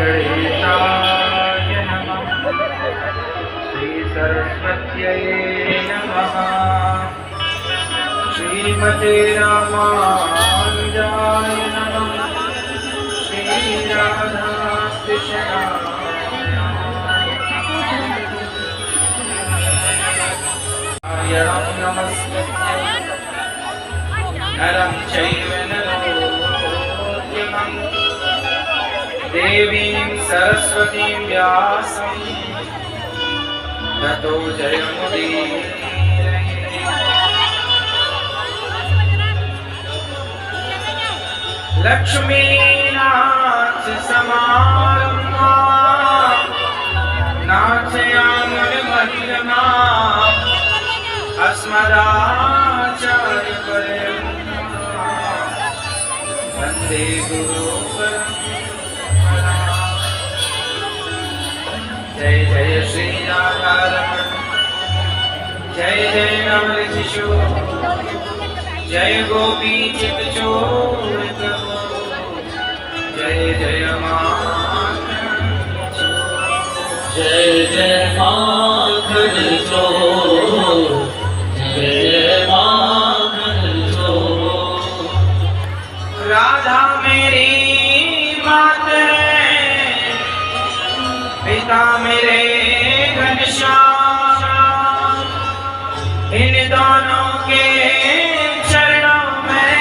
गणेशाय नमः। श्री सरस्वत्यै नमः। श्रीमते रामानुजाय नमः। श्री राधा कृष्णाय नमस्कृत्य नरं चैव नरोत्तमं देवीं सरस्वतीं व्यासं ततो जयमुदीरये। लक्ष्मीनाथ समारम्भा नाथयामुनिमध्यमा अस्मदाचार्यपर्यन्ता वन्दे गुरुपरम्परा। जय जय श्री राधारमण, जय जय नवल किशोर, जय गोपी चित चोर, जय जय माखन चोर, जय जय माखन चोर, जय जय माखन चोर। राधा मेरी मात है, पिता मेरे घनश्याम, इन दोनों के चरणों में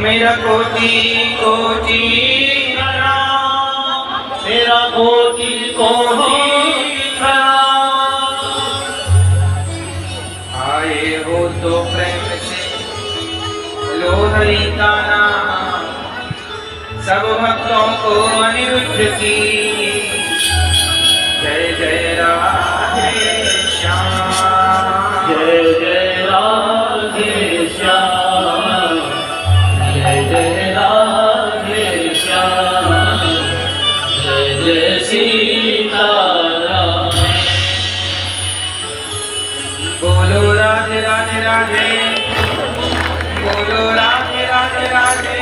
मेरा कोटि कोटि प्रणाम, मेरा कोटि कोटि प्रणाम। आए हो तो प्रेम से लो हरि का नाम, सब भक्तों को अनिरुद्ध की जय जय राधे श्याम। जय जय राधे श्याम, जय जय राधे श्याम, जय जय सीताराम। बोलो राधे राधे राधे, बोलो राधे राधे राधे,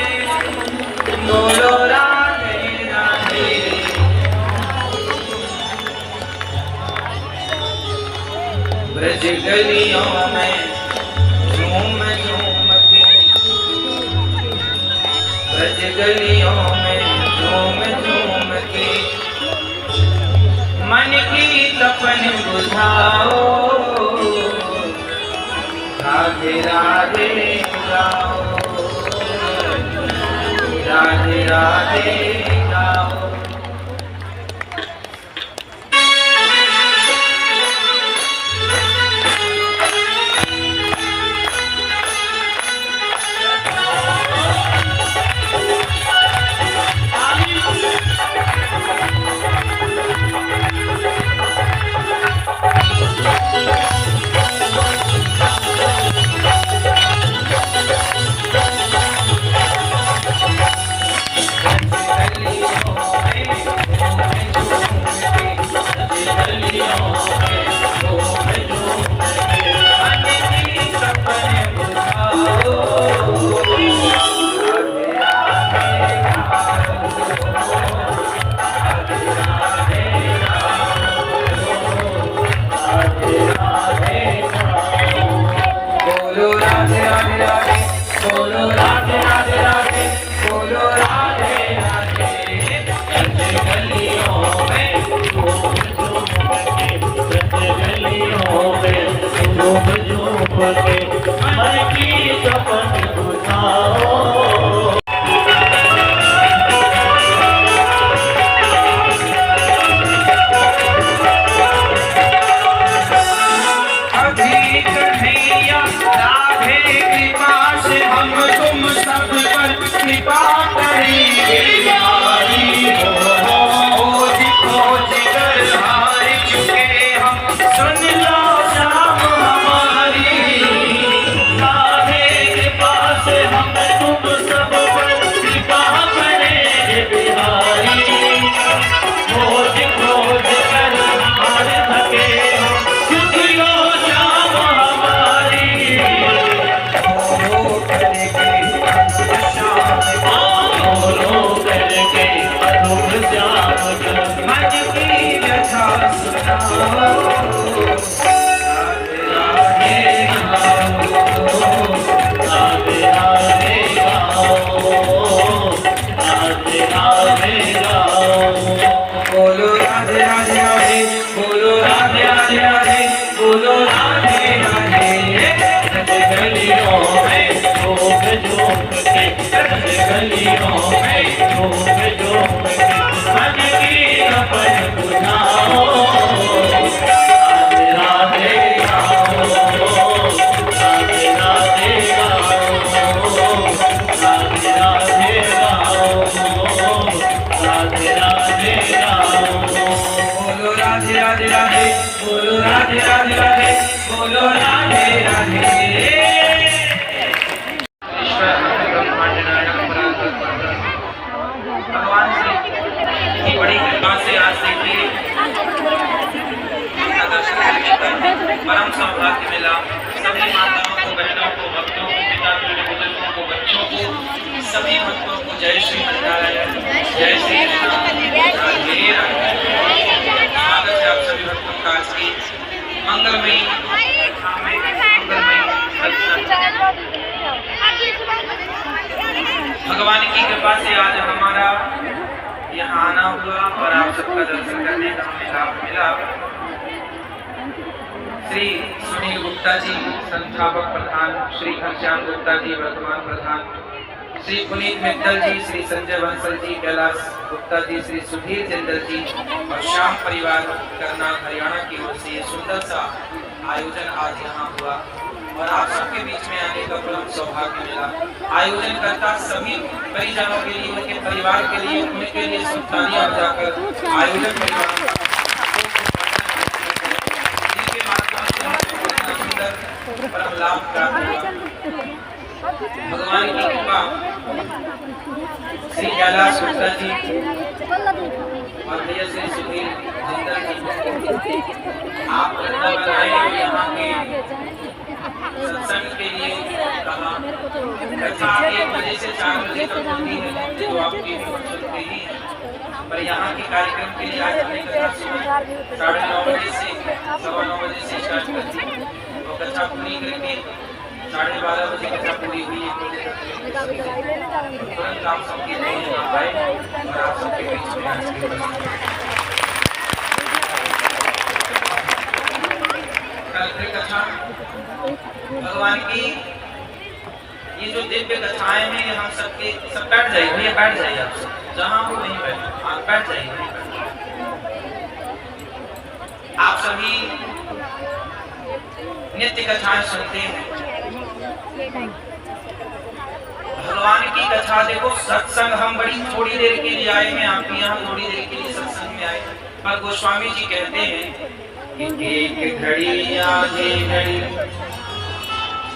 बोलो राधे राधे। ब्रज गलियों में झूम झूम के, ब्रज गलियों में झूम झूम के मन की तपन बुझाओ, राधे राधे गाओ, राधे राधे गाओ। झूम झूम के मन की अपन बुझाओ, राधे राधे गाओ, राधे राधे गाओ, राधे राधे गाओ, राधे राधे गाओ। बोलो राधे राधे राधे, बोलो राधे राधे राधे, बोलो राधे राधे। भगवान श्री की बड़ी कृपा से आज देखिए दर्शन करने का परम सौभाग्य मिला। सभी माताओं को, बहनों को, भक्तों को, पिता को, बुजुर्गों को, बच्चों को, सभी भक्तों को जय श्री नारायण, जय श्री राधे राधे। स्वागत है आप सभी भक्तों का आज की मंगलमयी भगवान की कृपा से आज हमारा यहाँ आना हुआ और आप सबका दर्शन करने का हमें लाभ मिला। श्री सुनील गुप्ता जी संस्थापक प्रधान, श्री घनश्याम गुप्ता जी वर्तमान प्रधान, श्री पुनीत मित्तल जी, श्री संजय बंसल जी, कैलाश गुप्ता जी, श्री सुधीर जिंदल जी और श्याम परिवार करनाल हरियाणा की ओर से ये सुंदर सा आयोजन आज यहाँ हुआ और आप सबके बीच में आने का परम सौभाग्य मिला। आयोजन करता सभी परिजनों के लिए, उनके परिवार के लिए, उनके लिए सब तालियां बजाकर आयोजन परिवार परम लाभ प्राप्त हुआ। भगवान की कृपा श्री कैलाश गुप्ता जी और भैया श्री सुधीर जिंदल जी आप वृंदावन आए और यहाँ के सत्संग के लिए कहा। कथा 1 बजे से 4 बजे तक होती है जो आपकी सुनते ही है, पर यहाँ के कार्यक्रम के लिए आज हमने कथा सुनी 9:30 बजे से 9:15 बजे से स्टार्ट कर दी और कथा पूरी करके 12:30 बजे कथा पूरी हुई। 1 बजे तक तुरंत आप सबके लिए आए और आप सबके बीच में आज की कल फिर कथा भगवान की ये जो दिव्य कथाएं हैं ये हम सबके सब बैठ जाइए भैया, बैठ जाइए आप सब जहाँ हो वहीं बैठ, आप बैठ जाइए। आप सभी नित्य कथाएं सुनते हैं। भगवान की कथा देखो, सत्संग हम बड़ी थोड़ी देर के लिए आए हैं, आप भी यहाँ थोड़ी देर के लिए सत्संग में आए, पर गोस्वामी जी कहते हैं कि एक घड़ी आधे घड़ी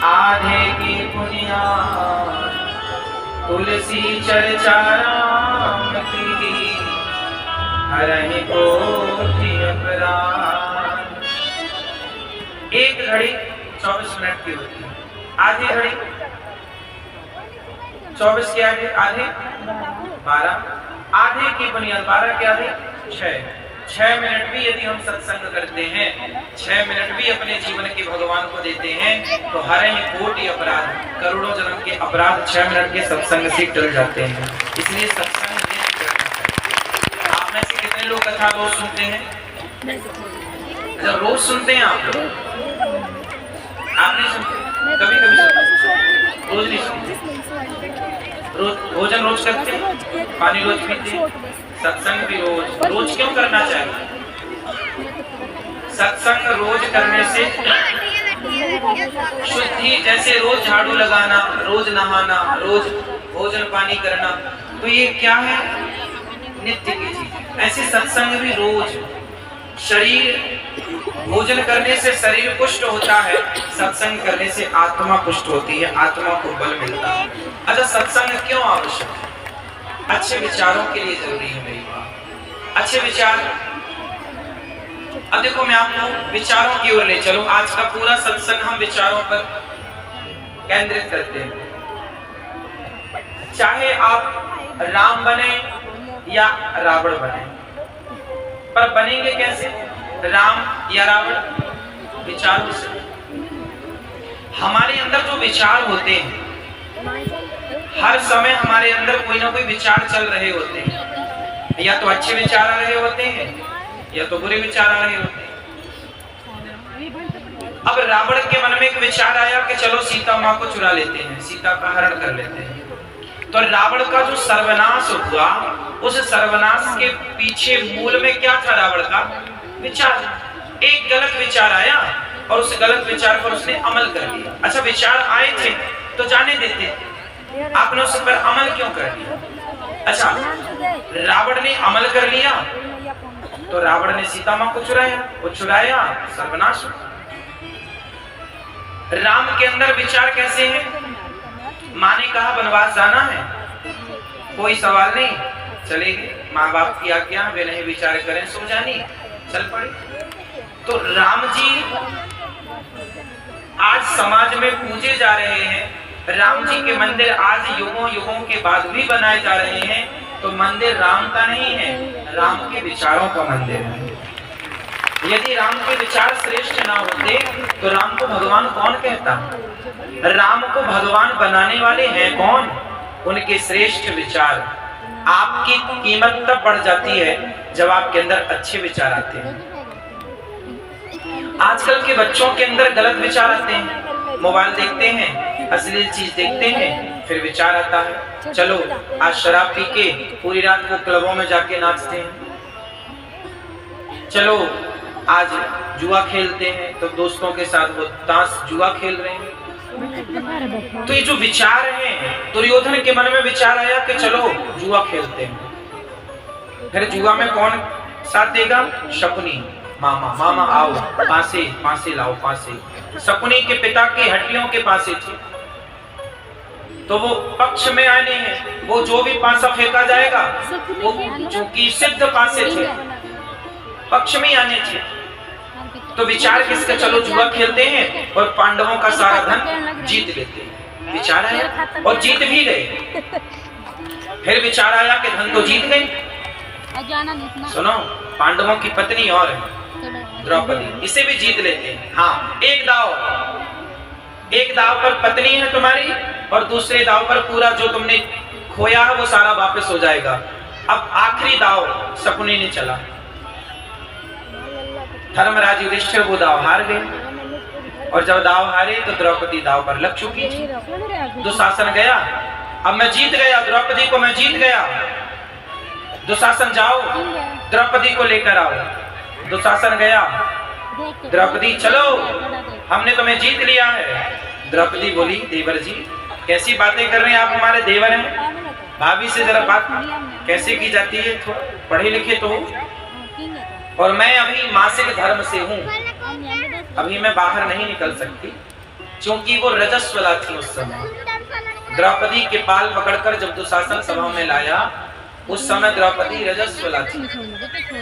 आधे की पुनिया तुलसी चर्चा राम की हरहि कोटि अपराध। एक घड़ी 24 मिनट की होती है, आधी घड़ी 24 के आधे 12, आधे की बुनियाद 12 के आधे 6 मिनट भी यदि हम सत्संग करते हैं, 6 मिनट भी अपने जीवन के भगवान को देते हैं तो हरहि कोटि अपराध, करोड़ों जन्म के अपराध 6 मिनट के सत्संग से टल जाते हैं। इसलिए सत्संग आप में से कितने लोग कथा रोज सुनते हैं? अच्छा, रोज सुनते हैं आप लोग? आप नहीं सुनते? कभी कभी सुनते, रोज नहीं सुनते। रोज भोजन रोज करते, पानी रोज पीते, सत्संग भी रोज क्यों करना चाहिए? सत्संग रोज करने से शुद्धि, जैसे रोज झाड़ू लगाना, रोज नहाना, रोज भोजन पानी करना, तो ये क्या है? नित्य की चीज। ऐसे सत्संग भी रोज। शरीर भोजन करने से शरीर पुष्ट होता है, सत्संग करने से आत्मा पुष्ट होती है, आत्मा को बल मिलता है। अच्छा, सत्संग क्यों आवश्यक है? अच्छे विचारों के लिए जरूरी है मेरी बात। अच्छे विचार, अब देखो मैं आपको विचारों की ओर ले चलूं। आज का पूरा सत्संग हम विचारों पर केंद्रित करते हैं। चाहे आप राम बने या रावण बने, पर बनेंगे कैसे? राम या रावण? विचारों से। हमारे अंदर जो विचार होते हैं, हर समय हमारे अंदर कोई ना कोई विचार चल रहे होते हैं, या तो अच्छे विचार आ रहे होते हैं या तो बुरे विचार आ रहे होते हैं। अब रावण के मन में एक विचार आया कि चलो सीता माँ को चुरा लेते हैं, सीता का हरण कर लेते हैं। तो रावण का जो सर्वनाश हुआ, उस सर्वनाश के पीछे मूल में क्या था? रावण का विचार। एक गलत विचार आया और उस गलत विचार पर उसने अमल कर लिया। अच्छा, विचार आए थे तो जाने देते, आपने उस पर अमल क्यों कर दिया? अच्छा, रावण ने अमल कर लिया तो रावण ने सीता मां को चुराया, वो चुराया, सर्वनाश। राम के अंदर विचार कैसे हैं? माँ ने कहा वनवास जाना है, कोई सवाल नहीं, चलेंगे, माँ बाप की आज्ञा, वे नहीं विचार करें सो जानी, चल पड़े। तो राम जी आज समाज में पूजे जा रहे हैं। राम जी के मंदिर आज युगों युगों के बाद भी बनाए जा रहे हैं। तो मंदिर राम का नहीं है, राम के विचारों का मंदिर है। यदि राम के विचार श्रेष्ठ ना होते तो राम को भगवान कौन कहता? राम को भगवान बनाने वाले हैं कौन? उनके श्रेष्ठ विचार। आपकी कीमत तब बढ़ जाती है जब आपके अंदर अच्छे विचार आते हैं। आजकल के बच्चों के अंदर गलत विचार आते हैं, मोबाइल देखते हैं, अश्लील चीज देखते हैं, फिर विचार आता है चलो आज शराब पी के पूरी रात को क्लबों में जाके नाचते हैं, चलो आज जुआ खेलते हैं, तो दोस्तों के साथ वो ताश जुआ खेल रहे हैं। तो ये जो विचार हैं, दुर्योधन के मन में विचार आया कि चलो जुआ खेलते हैं। फिर जुआ में कौन साथ देगा? शकुनी। मामा, मामा आओ, पासे पासे लाओ, पासे। शकुनी के पिता की हड्डियों के पासे थे, तो वो पक्ष में आने हैं, वो जो भी पासा फेंका जाएगा वो चूंकि सिद्ध पासे थे, पक्ष में आने थे। तो विचार किसका? चलो जुआ खेलते हैं और पांडवों का सारा धन जीत लेते हैं। विचार आया और जीत भी गए। फिर विचार आया कि धन तो जीत गए, सुनो पांडवों की पत्नी और है द्रौपदी, इसे भी जीत लेते हैं। हाँ, एक दाव पर पत्नी है तुम्हारी और दूसरे दाव पर पूरा जो तुमने खोया है वो सारा वापस हो जाएगा। अब आखिरी दाव शकुनी ने चला, धर्मराज युधिष्ठिर वो दाव हार गए और जब दाव हारे तो द्रौपदी दाव पर लग चुकी थी। दुशासन गया, अब मैं जीत गया, द्रौपदी को मैं जीत गया। दुशासन जाओ द्रौपदी को लेकर आओ। दुशासन गया, द्रौपदी चलो हमने तुम्हें जीत लिया है। द्रौपदी बोली देवर जी कैसी बातें कर रहे हैं आप, हमारे देवर हैं, भाभी से जरा बात कैसे की जाती है, थोड़ा पढ़े लिखे तो हो। और मैं अभी मासिक धर्म से हूँ, अभी मैं बाहर नहीं निकल सकती, क्योंकि वो रजस्वला थी उस समय। द्रौपदी के बाल पकड़कर जब दुशासन सभा में लाया उस समय द्रौपदी रजस्वला थी।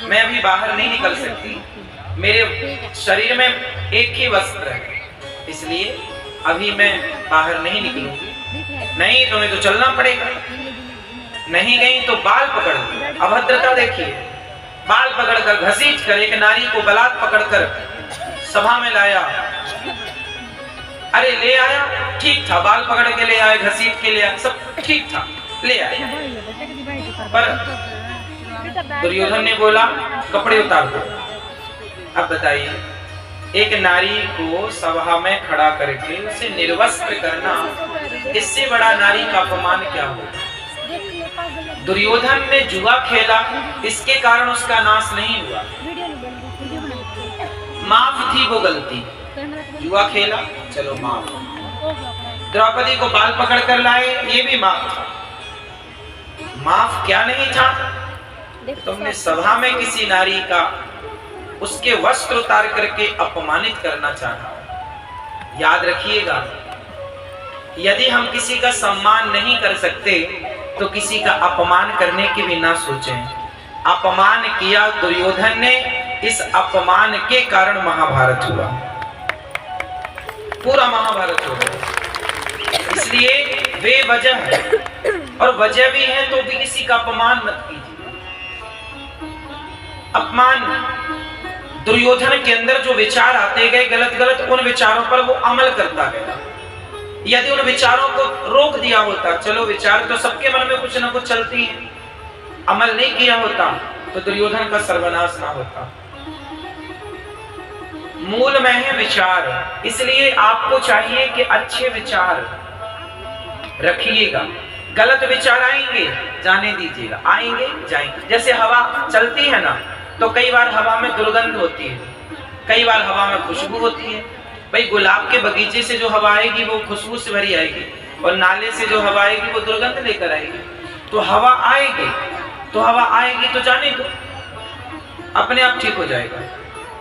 मैं अभी बाहर नहीं निकल सकती, मेरे शरीर में एक ही वस्त्र है, इसलिए अभी मैं बाहर नहीं निकलूंगी। नहीं तुम्हें तो चलना पड़ेगा। नहीं गई तो बाल पकड़ ली। अभद्रता देखिए, बाल पकड़कर घसीट कर एक नारी को बलात् पकड़कर सभा में लाया। अरे ले आया, ठीक था, बाल पकड़ के ले आए, घसीट के ले आए, सब ठीक था, ले आए। पर दुर्योधन ने बोला कपड़े उतार दो। अब बताइए, एक नारी को सभा में खड़ा करके उसे निर्वस्त्र करना, इससे बड़ा नारी का अपमान क्या होगा? दुर्योधन ने जुआ खेला, इसके कारण उसका नाश नहीं हुआ, माफ थी वो गलती। जुआ खेला, चलो माफ। द्रौपदी को बाल पकड़ कर लाए, ये भी माफ था। माफ क्या नहीं था? तुमने सभा में किसी नारी का उसके वस्त्र उतार करके अपमानित करना चाहा। याद रखिएगा, यदि हम किसी का सम्मान नहीं कर सकते तो किसी का अपमान करने की भी ना सोचें। अपमान किया दुर्योधन ने, इस अपमान के कारण महाभारत हुआ, पूरा महाभारत हो गया। इसलिए वे वजह है, और वजह भी है तो भी किसी का अपमान मत कीजिए। अपमान, दुर्योधन के अंदर जो विचार आते गए गलत गलत, उन विचारों पर वो अमल करता गया। यदि उन विचारों को रोक दिया होता, चलो विचार तो सबके मन में कुछ ना कुछ चलती है, अमल नहीं किया होता तो दुर्योधन का सर्वनाश ना होता। मूल में है विचार, इसलिए आपको चाहिए कि अच्छे विचार रखिएगा। गलत विचार आएंगे, जाने दीजिएगा, आएंगे जाएंगे। जैसे हवा चलती है ना, तो कई बार हवा में दुर्गंध होती है, कई बार हवा में खुशबू होती है। भाई गुलाब के बगीचे से जो हवा आएगी वो खुशबू से भरी आएगी, और नाले से जो हवा आएगी वो दुर्गंध लेकर आएगी। तो हवा आएगी, तो हवा आएगी तो जाने दो, अपने आप ठीक हो जाएगा।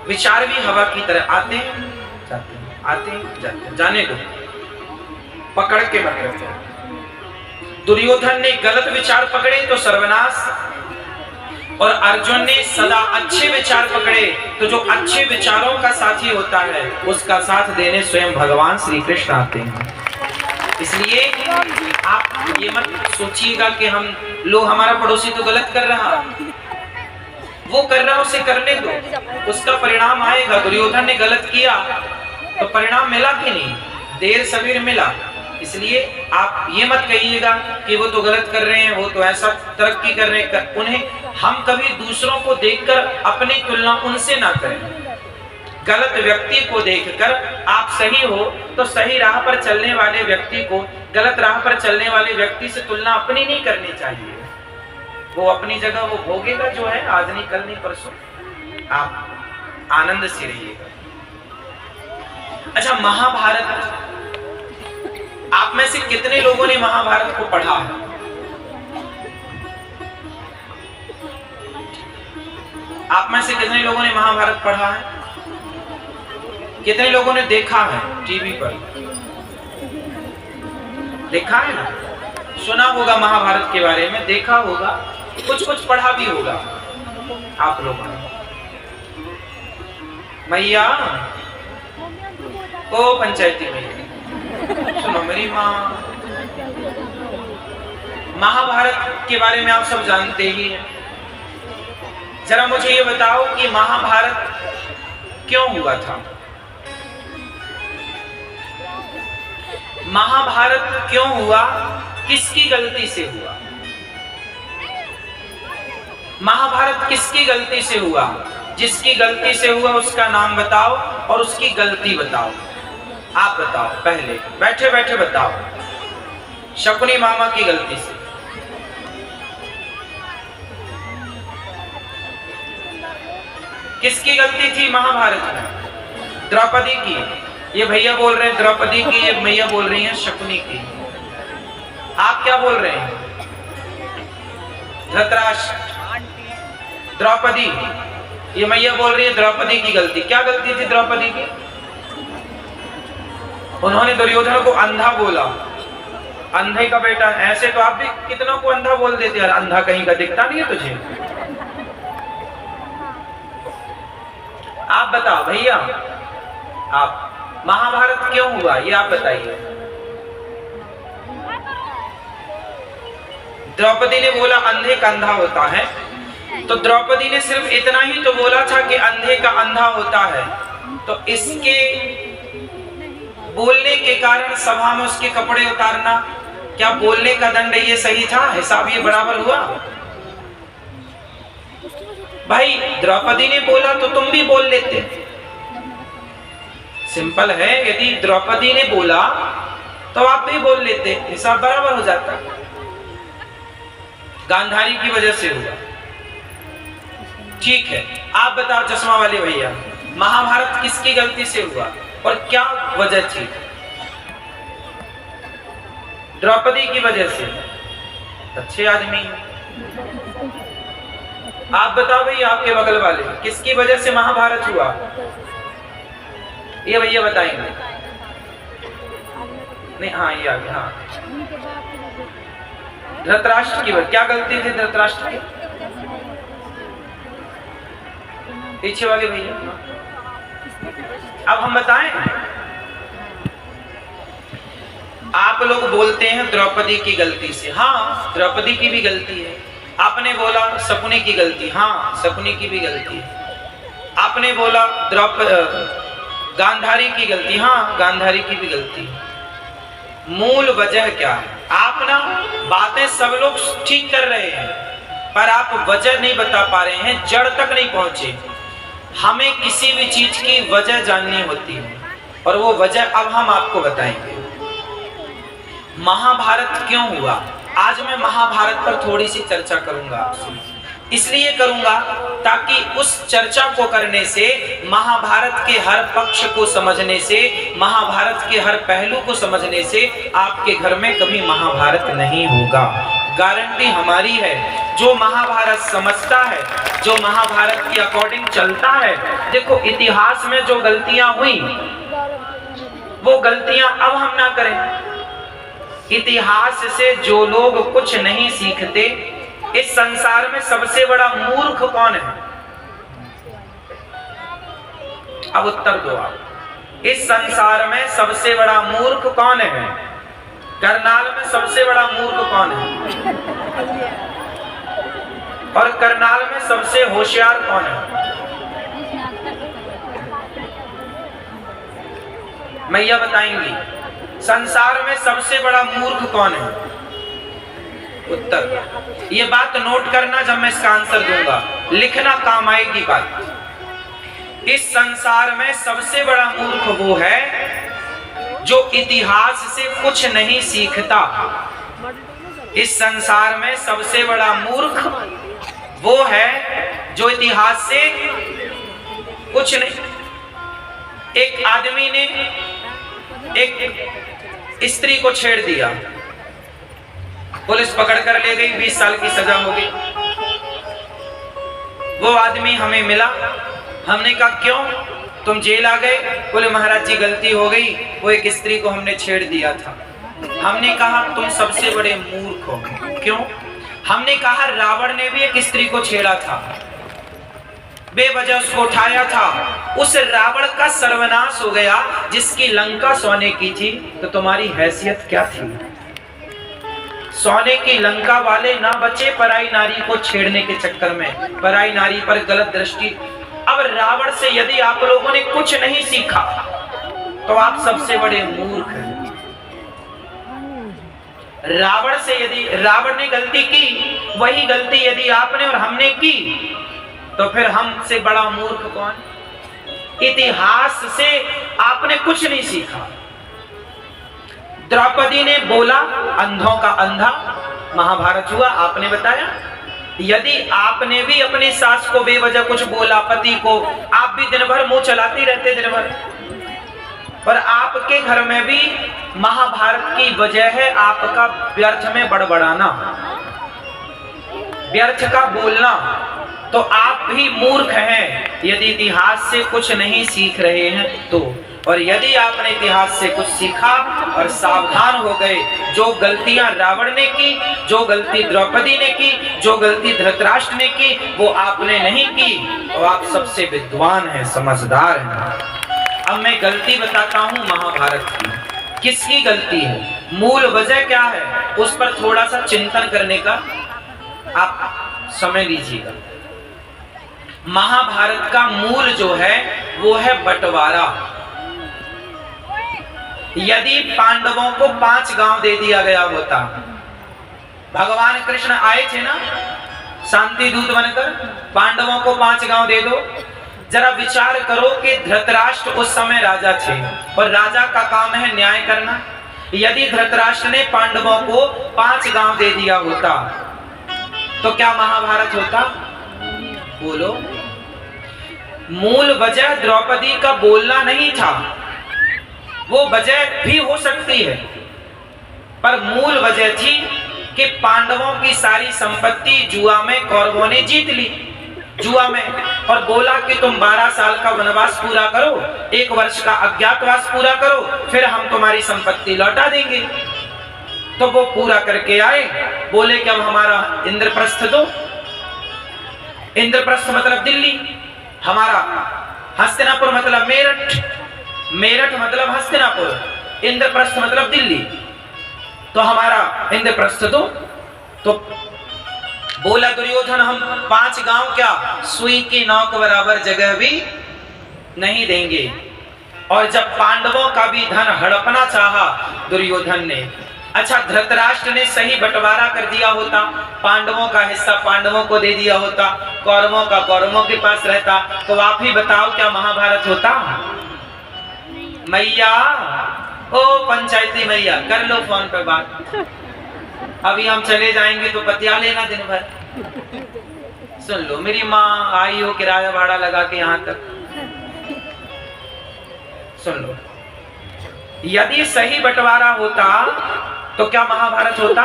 विचार भी हवा की तरह आते हैं जाते हैं, आते हैं जाते हैं, जाने दो, पकड़ के मत रखो। दुर्योधन ने गलत विचार पकड़े तो सर्वनाश, और अर्जुन ने सदा अच्छे विचार पकड़े तो जो अच्छे विचारों का साथी होता है उसका साथ देने स्वयं भगवान श्री कृष्ण आते हैं। इसलिए आप ये मत सोचिएगा कि हम लोग, हमारा पड़ोसी तो गलत कर रहा, वो कर रहा, उसे करने दो, उसका परिणाम आएगा। दुर्योधन ने गलत किया तो परिणाम मिला कि नहीं, देर सवेर मिला। इसलिए आप ये मत कहिएगा कि वो तो गलत कर रहे हैं, वो तो ऐसा तरक्की कर रहे हैं। उन्हें हम कभी दूसरों को देखकर अपनी तुलना उनसे ना करें। गलत व्यक्ति को देखकर आप सही हो तो सही राह पर चलने वाले व्यक्ति को गलत राह पर चलने वाले व्यक्ति से तुलना अपनी नहीं करनी चाहिए। वो अपनी जगह वो भोगेगा जो है, आज नहीं कल नहीं परसों। आप आनंद से रहिएगा। अच्छा, महाभारत, आप में से कितने लोगों ने महाभारत को पढ़ा है? आप में से कितने लोगों ने महाभारत पढ़ा है? कितने लोगों ने देखा है टीवी पर? देखा है ना, सुना होगा महाभारत के बारे में, देखा होगा, कुछ कुछ पढ़ा भी होगा आप लोगों ने। मैया ओ पंचायती मैया, सुनो मेरी माँ, महाभारत के बारे में आप सब जानते ही हैं। जरा मुझे ये बताओ कि महाभारत क्यों हुआ था? महाभारत क्यों हुआ? किसकी गलती से हुआ? महाभारत किसकी गलती से हुआ? जिसकी गलती से हुआ उसका नाम बताओ और उसकी गलती बताओ। आप बताओ, पहले बैठे बैठे बताओ। शकुनी मामा की गलती से। किसकी गलती थी महाभारत में? द्रौपदी की। ये भैया बोल रहे हैं द्रौपदी की, ये मैया बोल रही हैं शकुनी की। आप क्या बोल रहे हैं? धृतराष्ट्र, द्रौपदी। ये मैया बोल रही है द्रौपदी की गलती। क्या गलती थी द्रौपदी की? उन्होंने दुर्योधन को अंधा बोला, अंधे का बेटा। ऐसे तो आप भी कितनों को अंधा बोल देते हैं, अंधा कहीं का दिखता नहीं है तुझे। आप बताओ भैया, आप महाभारत क्यों हुआ ये आप बताइए। द्रौपदी ने बोला अंधे का अंधा होता है, तो द्रौपदी ने सिर्फ इतना ही तो बोला था कि अंधे का अंधा होता है, तो इसके बोलने के कारण सभा में उसके कपड़े उतारना, क्या बोलने का दंड ये सही था? हिसाब ये बराबर हुआ? भाई द्रौपदी ने बोला तो तुम भी बोल लेते। सिंपल है, यदि द्रौपदी ने बोला तो आप भी बोल लेते, हिसाब बराबर हो जाता। गांधारी की वजह से हुआ। ठीक है, आप बताओ चश्मा वाले भैया, महाभारत किसकी गलती से हुआ और क्या वजह थी? द्रौपदी की वजह से। अच्छे आदमी। आप बताओ भैया, आपके बगल वाले, किसकी वजह से महाभारत हुआ? ये भैया बताएंगे। नहीं, हाँ ये आ गया। हाँ, धृतराष्ट्र की वजह। क्या गलती थी धृतराष्ट्र की? पीछे वाले भैया। अब हम बताएं। आप लोग बोलते हैं द्रौपदी की गलती से। हाँ, द्रौपदी की भी गलती है। आपने बोला शकुनी की गलती। हाँ, शकुनी की भी गलती है। आपने बोला गांधारी की गलती। हाँ, गांधारी की भी गलती है। मूल वजह क्या है? आप ना बातें सब लोग ठीक कर रहे हैं, पर आप वजह नहीं बता पा रहे हैं, जड़ तक नहीं पहुंचे। हमें किसी भी चीज की वजह जाननी होती है, और वो वजह अब हम आपको बताएंगे। महाभारत क्यों हुआ? आज मैं महाभारत पर थोड़ी सी चर्चा करूंगा आपसे। इसलिए करूंगा ताकि उस चर्चा को करने से, महाभारत के हर पक्ष को समझने से, महाभारत के हर पहलू को समझने से आपके घर में कभी महाभारत नहीं होगा। गारंटी हमारी है। जो महाभारत समझता है, जो महाभारत के अकॉर्डिंग चलता है, देखो इतिहास में जो गलतियां हुई वो गलतियां अब हम ना करें। इतिहास से जो लोग कुछ नहीं सीखते, इस संसार में सबसे बड़ा मूर्ख कौन है? अब उत्तर दो आप। इस संसार में सबसे बड़ा मूर्ख कौन है? करनाल में सबसे बड़ा मूर्ख कौन है? और करनाल में सबसे होशियार कौन है? मैया बताएंगी संसार में सबसे बड़ा मूर्ख कौन है? उत्तर, ये बात नोट करना जब मैं इसका आंसर दूंगा, लिखना काम आएगी बात। इस संसार में सबसे बड़ा मूर्ख वो है जो इतिहास से कुछ नहीं सीखता। इस संसार में सबसे बड़ा मूर्ख वो है जो इतिहास से कुछ नहीं। एक आदमी ने एक स्त्री को छेड़ दिया, पुलिस पकड़ कर ले गई, 20 साल की सजा हो गई। वो आदमी हमें मिला, हमने कहा क्यों तुम जेल आ गए? बोले महाराज जी गलती हो गई, वो एक स्त्री को हमने छेड़ दिया था। हमने कहा तुम सबसे बड़े मूर्ख हो। क्यों? हमने कहा रावण ने भी एक स्त्री को छेड़ा था, बेवजह उसको उठाया था, उस रावण का सर्वनाश हो गया जिसकी लंका सोने की थी। तो तुम्हारी हैसियत क्या थी? सोने की लंका वाले ना बचे पराई नारी को छेड़ने के चक्कर में, पराई नारी पर गलत दृष्टि। अब रावण से यदि आप लोगों ने कुछ नहीं सीखा तो आप सबसे बड़े मूर्ख हैं। रावण से यदि रावण ने गलती की, वही गलती यदि आपने और हमने की तो फिर हमसे बड़ा मूर्ख कौन? इतिहास से आपने कुछ नहीं सीखा। द्रौपदी ने बोला अंधों का अंधा, महाभारत हुआ, आपने बताया। यदि आपने भी अपनी सास को बेवजह कुछ बोला, पति को, आप भी दिन भर मुंह चलाती रहते दिन भर, पर आपके घर में भी महाभारत की वजह है आपका व्यर्थ में बड़बड़ाना, व्यर्थ का बोलना। तो आप भी मूर्ख हैं यदि इतिहास से कुछ नहीं सीख रहे हैं तो। और यदि आपने इतिहास से कुछ सीखा और सावधान हो गए, जो गलतियां रावण ने की, जो गलती द्रौपदी ने की, जो गलती धृतराष्ट्र ने की, वो आपने नहीं की, तो आप सबसे विद्वान हैं, समझदार हैं। अब मैं गलती बताता हूं महाभारत की। किसकी गलती है? मूल वजह क्या है? उस पर थोड़ा सा चिंतन करने का आप समय लीजिएगा। महाभारत का मूल जो है वो है बंटवारा। यदि पांडवों को 5 गांव दे दिया गया होता, भगवान कृष्ण आए थे ना शांति दूत बनकर, पांडवों को 5 गांव दे दो। जरा विचार करो कि धृतराष्ट्र उस समय राजा थे और राजा का काम है न्याय करना। यदि धृतराष्ट्र ने पांडवों को 5 गांव दे दिया होता तो क्या महाभारत होता? बोलो। मूल वजह द्रौपदी का बोलना नहीं था, वो वजह भी हो सकती है, पर मूल वजह थी कि पांडवों की सारी संपत्ति जुआ में कौरवों ने जीत ली, जुआ में, और बोला कि तुम 12 साल का वनवास पूरा करो, 1 वर्ष का अज्ञातवास पूरा करो, फिर हम तुम्हारी संपत्ति लौटा देंगे। तो वो पूरा करके आए, बोले कि अब हमारा इंद्रप्रस्थ दो। इंद्रप्रस्थ मतलब दिल्ली, हमारा हस्तिनापुर मतलब मेरठ, मेरठ मतलब हस्तिनापुर, इंद्रप्रस्थ मतलब दिल्ली, तो हमारा इंद्रप्रस्थ दो। तो बोला दुर्योधन हम 5 गांव क्या, सुई की नौक बराबर जगह भी नहीं देंगे। और जब पांडवों का भी धन हड़पना चाहा दुर्योधन ने, अच्छा धृतराष्ट्र ने सही बंटवारा कर दिया होता, पांडवों का हिस्सा पांडवों को दे दिया होता, कौरवों का कौरवों के पास रहता, तो आप ही बताओ क्या महाभारत होता? मैया, ओ पंचायती मैया, कर लो फोन पे बात। अभी हम चले जाएंगे तो बतिया लेना दिन भर। सुन लो, मेरी माँ आई हो किराया भाड़ा लगा के यहाँ तक। सुन लो, यदि सही बंटवारा होता तो क्या महाभारत होता?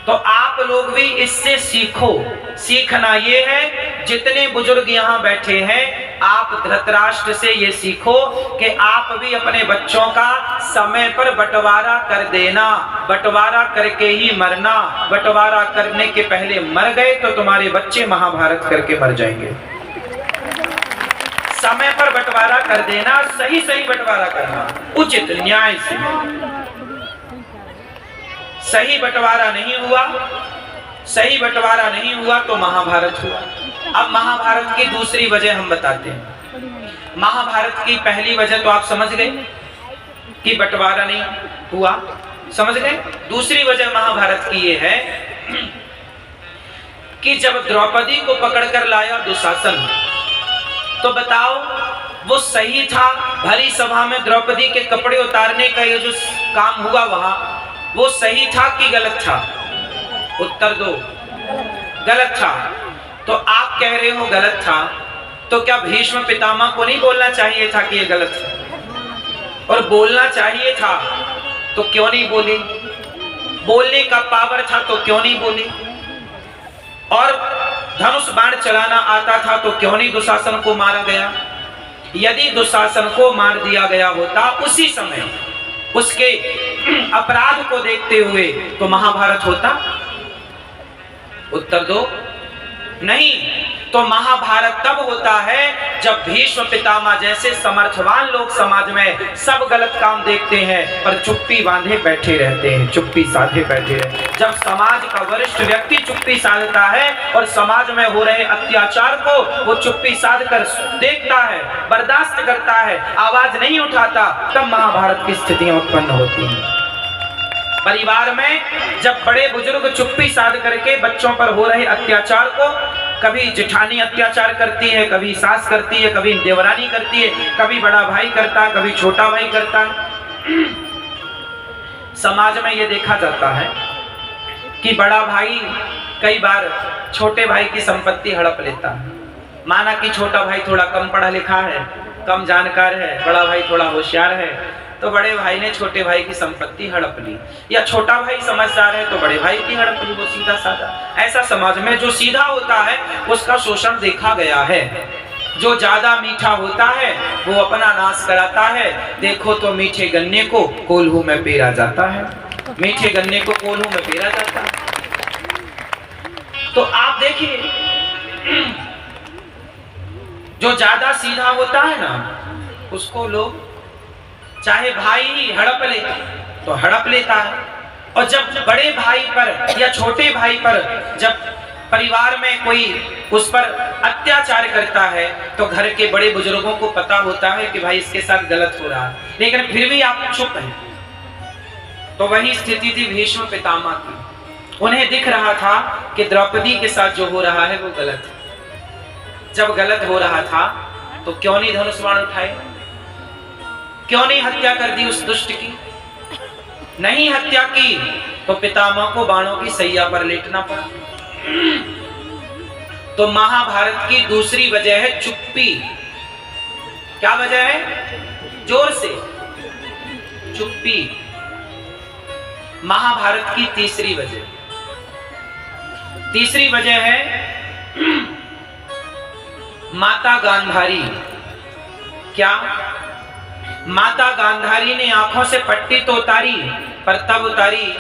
तो आप लोग भी इससे सीखो। सीखना ये है, जितने बुजुर्ग यहाँ बैठे हैं, आप धृतराष्ट्र से ये सीखो कि आप भी अपने बच्चों का समय पर बंटवारा कर देना। बंटवारा करके ही मरना। बंटवारा करने के पहले मर गए तो तुम्हारे बच्चे महाभारत करके मर जाएंगे। समय पर बंटवारा कर देना, सही सही बंटवारा करना, उचित न्याय से। सही बंटवारा नहीं हुआ, सही बंटवारा नहीं हुआ तो महाभारत हुआ। अब महाभारत की दूसरी वजह हम बताते हैं। महाभारत की पहली वजह तो आप समझ गए कि बंटवारा नहीं हुआ, समझ गए। दूसरी वजह महाभारत की ये है कि जब द्रौपदी को पकड़कर लाया दुशासन, तो बताओ वो सही था? भरी सभा में द्रौपदी के कपड़े उतारने का ये जो काम हुआ वहां, वो सही था कि गलत था? उत्तर दो। गलत था। तो आप कह रहे हो गलत था, तो क्या भीष्म पितामह को नहीं बोलना चाहिए था कि ये गलत था? और बोलना चाहिए था तो क्यों नहीं बोले? बोलने का पावर था तो क्यों नहीं बोले? और धनुष बाण चलाना आता था तो क्यों नहीं दुशासन को मारा गया? यदि दुशासन को मार दिया गया होता उसी समय, उसके अपराध को देखते हुए, तो महाभारत होता? उत्तर दो। नहीं। तो महाभारत तब होता है जब भीष्म पितामह जैसे समर्थवान लोग समाज में सब गलत काम देखते हैं पर चुप्पी बांधे बैठे रहते हैं, चुप्पी साधे बैठे रहते हैं। जब समाज का वरिष्ठ व्यक्ति चुप्पी साधता है और समाज में हो रहे अत्याचार को वो चुप्पी साध कर देखता है, बर्दाश्त करता है, आवाज नहीं उठाता, तब महाभारत की स्थितियां उत्पन्न होती हैं। परिवार में जब बड़े बुजुर्ग चुप्पी साध करके बच्चों पर हो रहे अत्याचार को, कभी जेठानी अत्याचार करती है, कभी सास करती है, कभी देवरानी करती है, कभी बड़ा भाई करता है, कभी छोटा भाई करता है। समाज में ये देखा जाता है कि बड़ा भाई कई बार छोटे भाई की संपत्ति हड़प लेता है। माना कि छोटा भाई थोड़ा कम पढ़ा लिखा है, कम जानकार है, बड़ा भाई थोड़ा होशियार है, तो बड़े भाई ने छोटे भाई की संपत्ति हड़प ली। या छोटा भाई समझदार है तो बड़े भाई की हड़प ली, वो सीधा साधा। ऐसा समाज में जो सीधा होता है उसका शोषण देखा गया है। जो ज्यादा मीठा होता है वो अपना नाश कराता है। देखो तो मीठे गन्ने को कोल्हू में पेरा जाता है, मीठे गन्ने को कोल्हू में पेरा जाता है। तो आप देखिए, जो ज्यादा सीधा होता है ना, उसको लोग चाहे भाई ही हड़प ले तो हड़प लेता है। और जब बड़े भाई पर या छोटे भाई पर जब परिवार में कोई उस पर अत्याचार करता है तो घर के बड़े बुजुर्गों को पता होता है कि भाई इसके साथ गलत हो रहा है, लेकिन फिर भी आप चुप हैं। तो वही स्थिति थी भीष्म पितामह की। उन्हें दिख रहा था कि द्रौपदी के साथ जो हो रहा है वो गलत है। जब गलत हो रहा था तो क्यों नहीं धनुष बाण उठाए? क्यों नहीं हत्या कर दी उस दुष्ट की? नहीं हत्या की तो पितामह को बाणों की सैया पर लेटना पड़ा। तो महाभारत की दूसरी वजह है चुप्पी। क्या वजह है? जोर से चुप्पी। महाभारत की तीसरी वजह है माता गांधारी। क्या? माता गांधारी ने आंखों से पट्टी तो उतारी, पर तब उतारी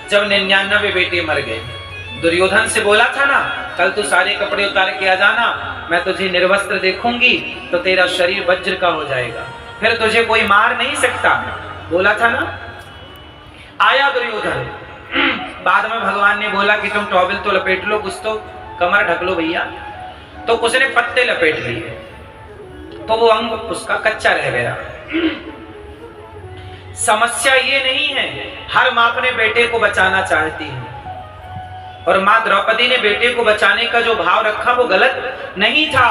जब 99 बेटे मर गए। दुर्योधन से बोला था ना, कल तू सारे कपड़े उतार के आ जाना, मैं तुझे निर्वस्त्र देखूंगी तो तेरा शरीर वज्र का हो जाएगा, फिर तुझे कोई मार नहीं सकता। बोला था ना। आया दुर्योधन। बाद में भगवान ने बोला कि तुम टॉवेल तो लपेट लो, कुछ तो कमर ढक लो भैया। तो उसने पत्ते लपेट लिए तो वो अंग उसका कच्चा रह गया। समस्या ये नहीं है, हर मां अपने बेटे को बचाना चाहती है, और मां द्रौपदी ने बेटे को बचाने का जो भाव रखा वो गलत नहीं था।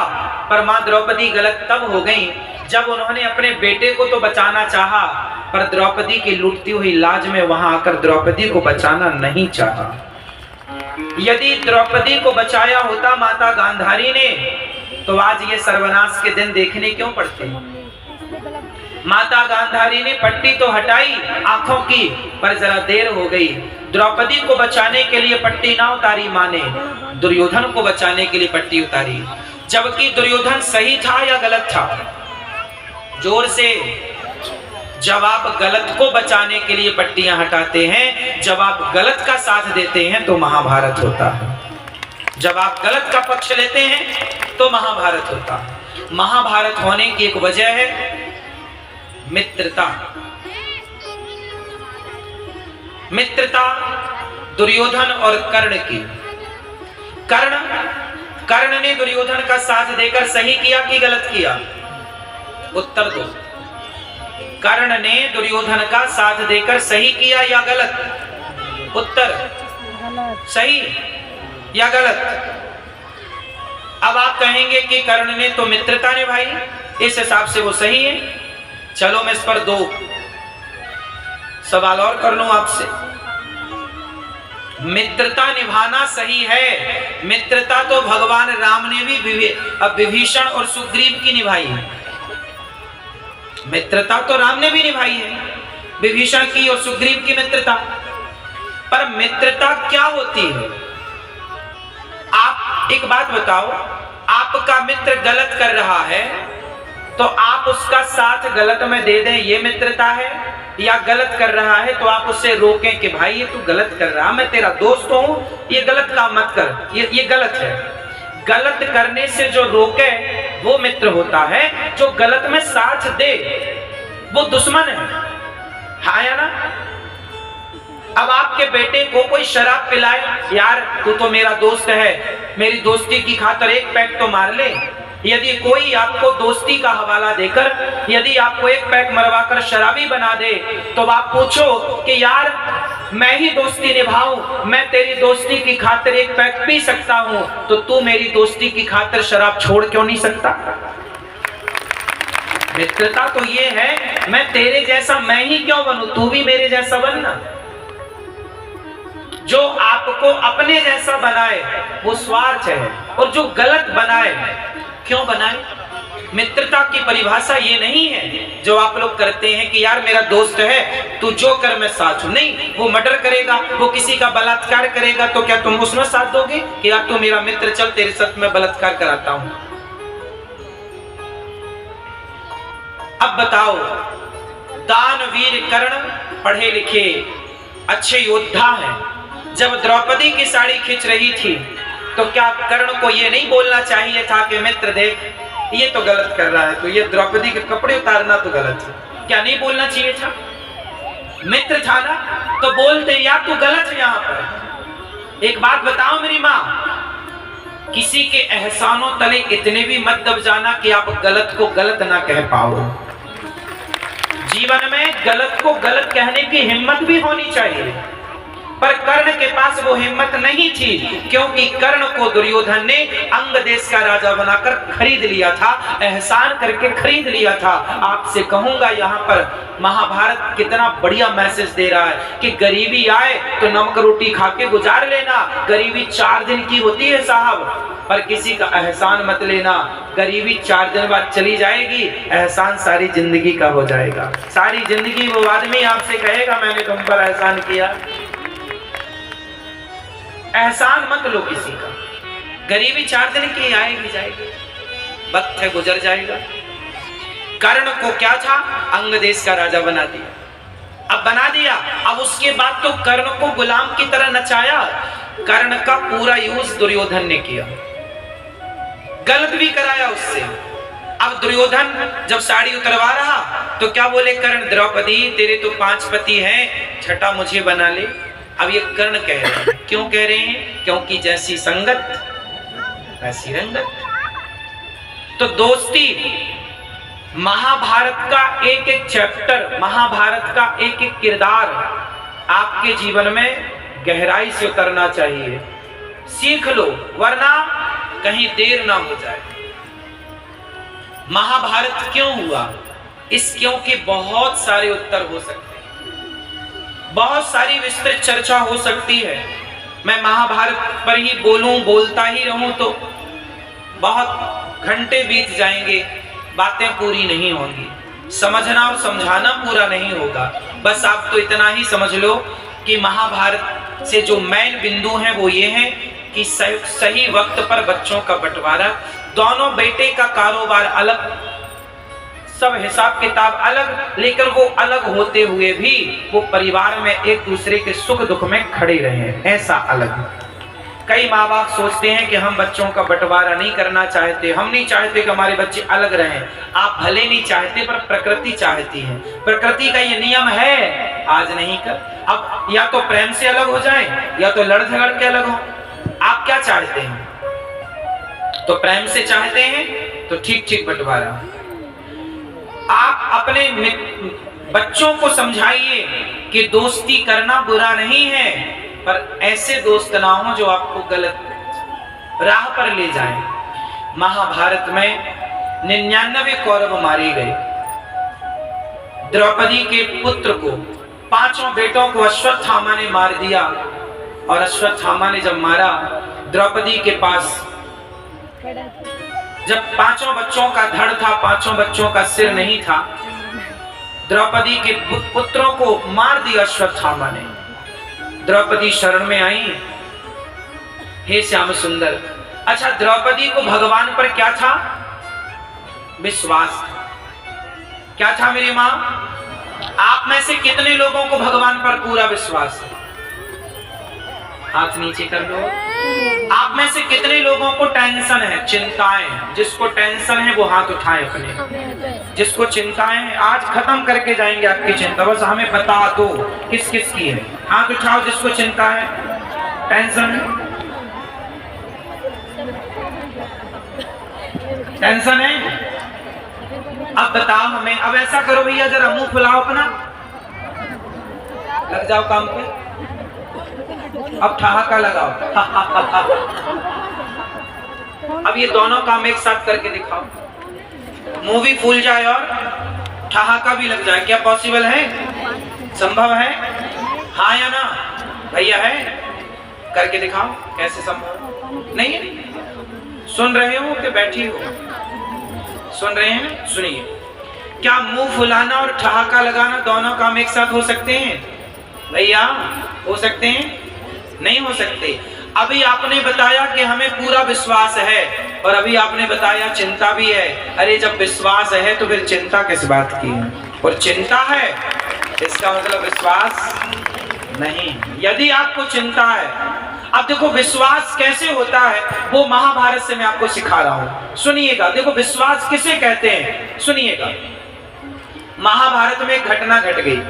पर मां द्रौपदी गलत तब हो गई जब उन्होंने अपने बेटे को तो बचाना चाहा, पर द्रौपदी की लुटती हुई लाज में वहां आकर द्रौपदी को बचाना नहीं चाहा। यदि द्रौपदी को बचाया होता माता गांधारी ने तो आज ये सर्वनाश के दिन देखने क्यों पड़ते। माता गांधारी ने पट्टी तो हटाई आंखों की, पर जरा देर हो गई। द्रौपदी को बचाने के लिए पट्टी ना उतारी मां ने, दुर्योधन को बचाने के लिए पट्टी उतारी। जबकि दुर्योधन सही था या गलत था? जोर से जब आप गलत को बचाने के लिए पट्टियां हटाते हैं, जब आप गलत का साथ देते हैं तो महाभारत होता है। जब आप गलत का पक्ष लेते हैं तो महाभारत होता है। महाभारत होने की एक वजह है मित्रता। मित्रता दुर्योधन और कर्ण की। कर्ण ने दुर्योधन का साथ देकर सही किया कि गलत किया? उत्तर दो। कर्ण ने दुर्योधन का साथ देकर सही किया या गलत? उत्तर सही या गलत? अब आप कहेंगे कि कर्ण ने तो मित्रता निभाई, इस हिसाब से वो सही है। चलो मैं इस पर 2 सवाल और कर लूं आपसे। मित्रता निभाना सही है। मित्रता तो भगवान राम ने भी विभीषण और सुग्रीव की निभाई है। मित्रता तो राम ने भी निभाई है, विभीषण की और सुग्रीव की मित्रता। पर मित्रता क्या होती है? आप एक बात बताओ, आपका मित्र गलत कर रहा है तो आप उसका साथ गलत में दे दें, ये मित्रता है? या गलत कर रहा है तो आप उससे रोकें कि भाई ये तू गलत कर रहा, मैं तेरा दोस्त हूं, ये गलत काम मत कर, ये गलत है। गलत करने से जो रोके वो मित्र होता है, जो गलत में साथ दे वो दुश्मन है। हाँ या ना? अब आपके बेटे को कोई शराब पिलाए, यार तू तो मेरा दोस्त है, मेरी दोस्ती की खातिर एक पैक तो मार ले। यदि कोई आपको दोस्ती का हवाला देकर, यदि आपको एक पैक मरवाकर शराबी बना दे तो आप पूछो कि यार मैं ही दोस्ती निभाऊं, मैं तेरी दोस्ती की खातिर एक पैक पी सकता हूं, तो तू मेरी दोस्ती की खातिर शराब छोड़ क्यों नहीं सकता? मित्रता तो ये है, मैं तेरे जैसा मैं ही क्यों बनूं, तू भी मेरे जैसा बनना। जो आपको अपने जैसा बनाए वो स्वार्थ है, और जो गलत बनाए क्यों बनाए? मित्रता की परिभाषा ये नहीं है जो आप लोग करते हैं कि यार मेरा दोस्त है, तू जो कर मैं साथ हूं। नहीं, वो मर्डर करेगा, वो किसी का बलात्कार करेगा तो क्या तुम उसमें साथ दोगे कि यार तू मेरा मित्र, चल तेरे साथ मैं बलात्कार कराता हूं? अब बताओ, दानवीर कर्ण पढ़े लिखे अच्छे योद्धा हैं, जब द्रौपदी की साड़ी खींच रही थी तो क्या कर्ण को ये नहीं बोलना चाहिए था कि मित्र देख ये तो गलत कर रहा है, तो ये द्रौपदी के कपड़े उतारना तो गलत है? क्या नहीं बोलना चाहिए था? मित्र था ना, तो बोलते यार तू गलत है यहाँ पर। एक बात बताओ मेरी माँ, किसी के एहसानों तले इतने भी मत दब जाना कि आप गलत को गलत ना कह पाओ। जीवन में गलत को गलत कहने की हिम्मत भी होनी चाहिए, पर कर्ण के पास वो हिम्मत नहीं थी, क्योंकि कर्ण को दुर्योधन ने अंग देश का राजा बनाकर खरीद लिया था, एहसान करके खरीद लिया था। आपसे कहूंगा यहाँ पर महाभारत कितना बढ़िया मैसेज दे रहा है कि गरीबी आए तो नमक रोटी खा के गुजार लेना। गरीबी 4 दिन की होती है साहब, पर किसी का एहसान मत लेना। गरीबी 4 दिन बाद चली जाएगी, एहसान सारी जिंदगी का हो जाएगा। सारी जिंदगी वो आदमी आपसे कहेगा मैंने तुम पर एहसान किया। एहसान मत लो किसी का। गरीबी 4 दिन की आएगी जाएगी, वक्त है गुजर जाएगा। कर्ण को क्या था, अंग देश का राजा बना दिया। अब बना दिया, अब उसके बाद तो कर्ण को गुलाम की तरह नचाया। कर्ण का पूरा यूज दुर्योधन ने किया, गलत भी कराया उससे। अब दुर्योधन जब साड़ी उतरवा रहा तो क्या बोले कर्ण, द्रौपदी तेरे तो 5 पति हैं, छठा मुझे बना ले। अब ये कर्ण कह रहे हैं, क्यों कह रहे हैं? क्योंकि जैसी संगत वैसी रंगत। तो दोस्ती, महाभारत का एक एक चैप्टर, महाभारत का एक एक किरदार आपके जीवन में गहराई से उतरना चाहिए। सीख लो, वरना कहीं देर ना हो जाए। महाभारत क्यों हुआ? इस क्यों के बहुत सारे उत्तर हो सकते हैं, बहुत सारी विस्तृत चर्चा हो सकती है। मैं महाभारत पर ही बोलता ही रहूं तो बहुत घंटे बीत जाएंगे, बातें पूरी नहीं होंगी, समझना और समझाना पूरा नहीं होगा। बस आप तो इतना ही समझ लो कि महाभारत से जो मेन बिंदु हैं वो ये हैं कि सही वक्त पर बच्चों का बंटवारा, दोनों बेटे का कारोबार अलग, सब हिसाब किताब अलग, लेकिन वो अलग होते हुए भी वो परिवार में एक दूसरे के सुख दुख में खड़े रहे, ऐसा अलग। कई माँ बाप सोचते हैं कि हम बच्चों का बंटवारा नहीं करना चाहते, हम नहीं चाहते कि हमारे बच्चे अलग रहें। आप भले नहीं चाहते पर प्रकृति चाहती है, प्रकृति का ये नियम है, आज नहीं कर, अब या तो प्रेम से अलग हो जाए या तो लड़ झगड़ के अलग हो। आप क्या चाहते हैं? तो प्रेम से चाहते हैं तो ठीक ठीक बंटवारा। आप अपने बच्चों को समझाइए कि दोस्ती करना बुरा नहीं है, पर ऐसे दोस्त ना हो जो आपको गलत राह पर ले जाएं। महाभारत में 99 कौरव मारे गए। द्रौपदी के पुत्र को, 5 बेटों को अश्वत्थामा ने मार दिया, और अश्वत्थामा ने जब मारा, द्रौपदी के पास जब 5 बच्चों का धड़ था, 5 बच्चों का सिर नहीं था, द्रौपदी के पुत्रों को मार दिया अश्वत्थामा ने। द्रौपदी शरण में आई, हे श्याम सुंदर। अच्छा, द्रौपदी को भगवान पर क्या था? विश्वास। क्या था मेरी मां? आप में से कितने लोगों को भगवान पर पूरा विश्वास है? हाथ नीचे कर लो। आप में से कितने लोगों को टेंशन है, चिंताएं हैं? जिसको टेंशन है वो हाथ उठाए अपने। जिसको चिंताएं हैं, आज खत्म करके जाएंगे आपकी चिंता, बस हमें बता दो किस किस की है। हाथ उठाओ जिसको चिंता है, टेंशन है, टेंशन है। अब बताओ हमें। अब ऐसा करो भैया, जरा मुंह फुलाओ अपना, लग जाओ काम पे। अब ठहाका लगाओ। अब ये दोनों काम एक साथ करके दिखाओ। मुंह भी फूल जाए और ठहाका भी लग जाए। क्या पॉसिबल है? संभव है? हाँ या ना? भैया है? करके दिखाओ। कैसे संभव? नहीं है? सुन रहे हो कि बैठी हो? सुन रहे हैं? सुनिए। क्या मुंह फुलाना और ठहाका लगाना दोनों काम एक साथ हो सकते हैं? भैया हो सकते हैं? नहीं हो सकते। अभी आपने बताया कि हमें पूरा विश्वास है, और अभी आपने बताया चिंता भी है। अरे जब विश्वास है तो फिर चिंता किस बात की है? और चिंता है इसका मतलब विश्वास नहीं। यदि आपको चिंता है, अब देखो विश्वास कैसे होता है वो महाभारत से मैं आपको सिखा रहा हूं। सुनिएगा, देखो विश्वास किसे कहते हैं, सुनिएगा। महाभारत में एक घटना घट गई,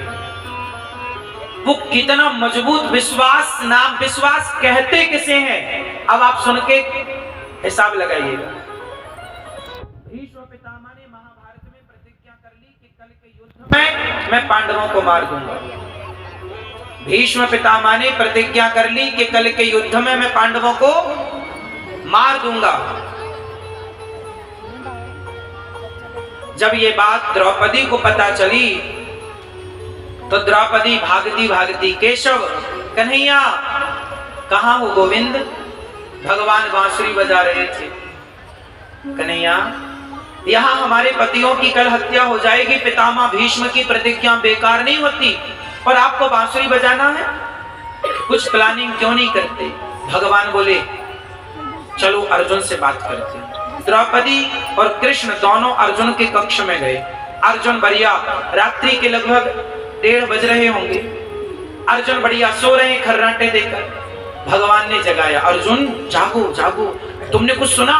वो कितना मजबूत विश्वास, नाम विश्वास कहते किसे हैं, अब आप सुन के हिसाब लगाइएगा। भीष्म पितामह ने महाभारत में प्रतिज्ञा कर ली कि कल के युद्ध में मैं पांडवों को मार दूंगा। भीष्म पितामह ने प्रतिज्ञा कर ली कि कल के युद्ध में मैं पांडवों को मार दूंगा। जब ये बात द्रौपदी को पता चली तो द्रौपदी भागती भागती, केशव, कन्हैया, कहाँ हो गोविंद? भगवान बांसुरी बजा रहे थे। कन्हैया, यहाँ हमारे पतियों की कल हत्या हो जाएगी, पितामह भीष्म की प्रतिज्ञा बेकार नहीं होती, और आपको बांसुरी बजाना है? कुछ प्लानिंग क्यों नहीं करते? भगवान बोले चलो अर्जुन से बात करते हैं। द्रौपदी और कृष्ण दोनों अर्जुन के कक्ष में गए। अर्जुन बढ़िया, रात्रि के लगभग 1:30 बज रहे होंगे। अर्जुन बढ़िया सो रहे हैं खर्राटे देकर। भगवान ने जगाया, अर्जुन जागो जागो, तुमने कुछ सुना?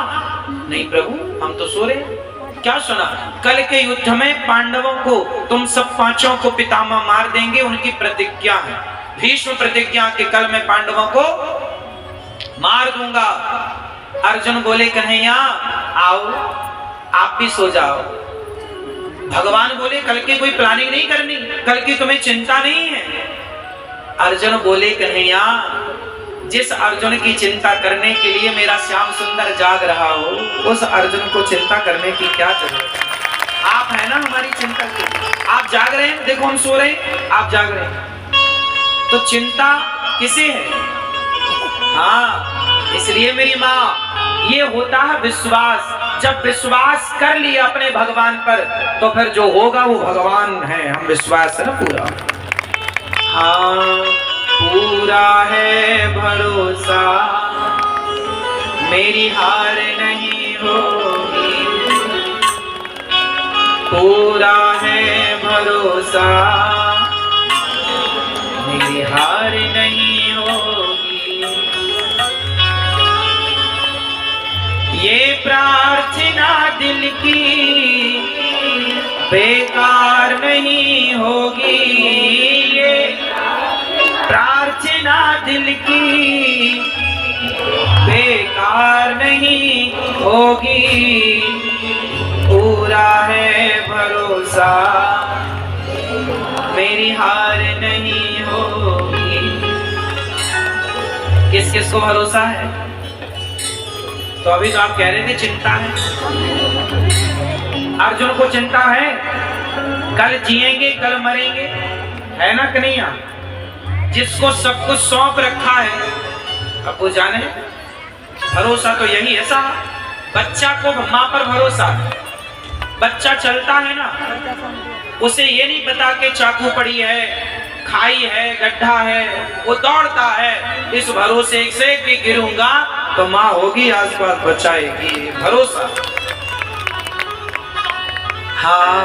नहीं प्रभु, हम तो सो रहे हैं। क्या सुना? कल के युद्ध में पांडवों को, तुम सब 5 को पितामह मार देंगे, उनकी प्रतिज्ञा है। भीष्म प्रतिज्ञा कि कल मैं पांडवों को मार दूंगा। अर्जुन बोले कन्हैया आओ, आप भी सो जाओ। भगवान बोले कल की कोई प्लानिंग नहीं करनी, कल की तुम्हें चिंता नहीं है। अर्जुन बोले कन्हैया, जिस अर्जुन की चिंता करने के लिए मेरा श्याम सुंदर जाग रहा हो, उस अर्जुन को चिंता करने की क्या जरूरत है? आप है ना हमारी चिंता के। आप जाग रहे हैं, देखो हम सो रहे हैं, आप जाग रहे हैं, तो चिंता किसे है? हाँ, इसलिए मेरी माँ, ये होता है विश्वास। जब विश्वास कर लिया अपने भगवान पर, तो फिर जो होगा वो भगवान है। हम विश्वास है ना पूरा। हाँ, पूरा है भरोसा, मेरी हार नहीं होगी। पूरा है भरोसा, मेरी हार नहीं होगी। ये प्रार्थना दिल की बेकार नहीं होगी। ये प्रार्थना दिल की बेकार नहीं होगी। पूरा है भरोसा, मेरी हार नहीं होगी। किस किस को भरोसा है? तो अभी तो आप कह रहे थे चिंता है। अर्जुन को चिंता है, कल जिएंगे कल मरेंगे, है ना कन्हैया? जिसको सब कुछ सौंप रखा है, अब वो जाने भरोसा तो यही है साहब। बच्चा को माँ पर भरोसा है। बच्चा चलता है ना, उसे ये नहीं पता कि चाकू पड़ी है, खाई है, गड्ढा है, वो दौड़ता है इस भरोसे से कि गिरूंगा तो माँ होगी आसपास बचाएगी। भरोसा। हाँ,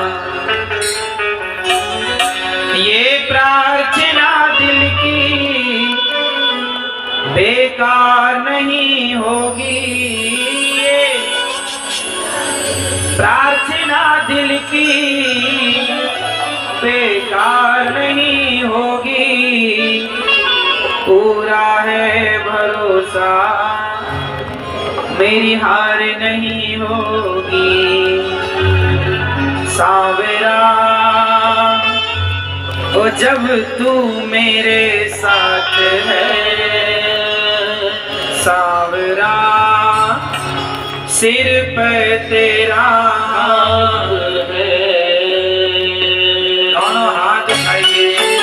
ये प्रार्थना दिल की बेकार नहीं होगी। ये प्रार्थना दिल की बेकार नहीं होगी। पूरा है भरोसा, मेरी हार नहीं होगी। सावरा ओ जब तू मेरे साथ है, सावरा सिर पे तेरा हाथ है। दोनों हाथ उठाइए।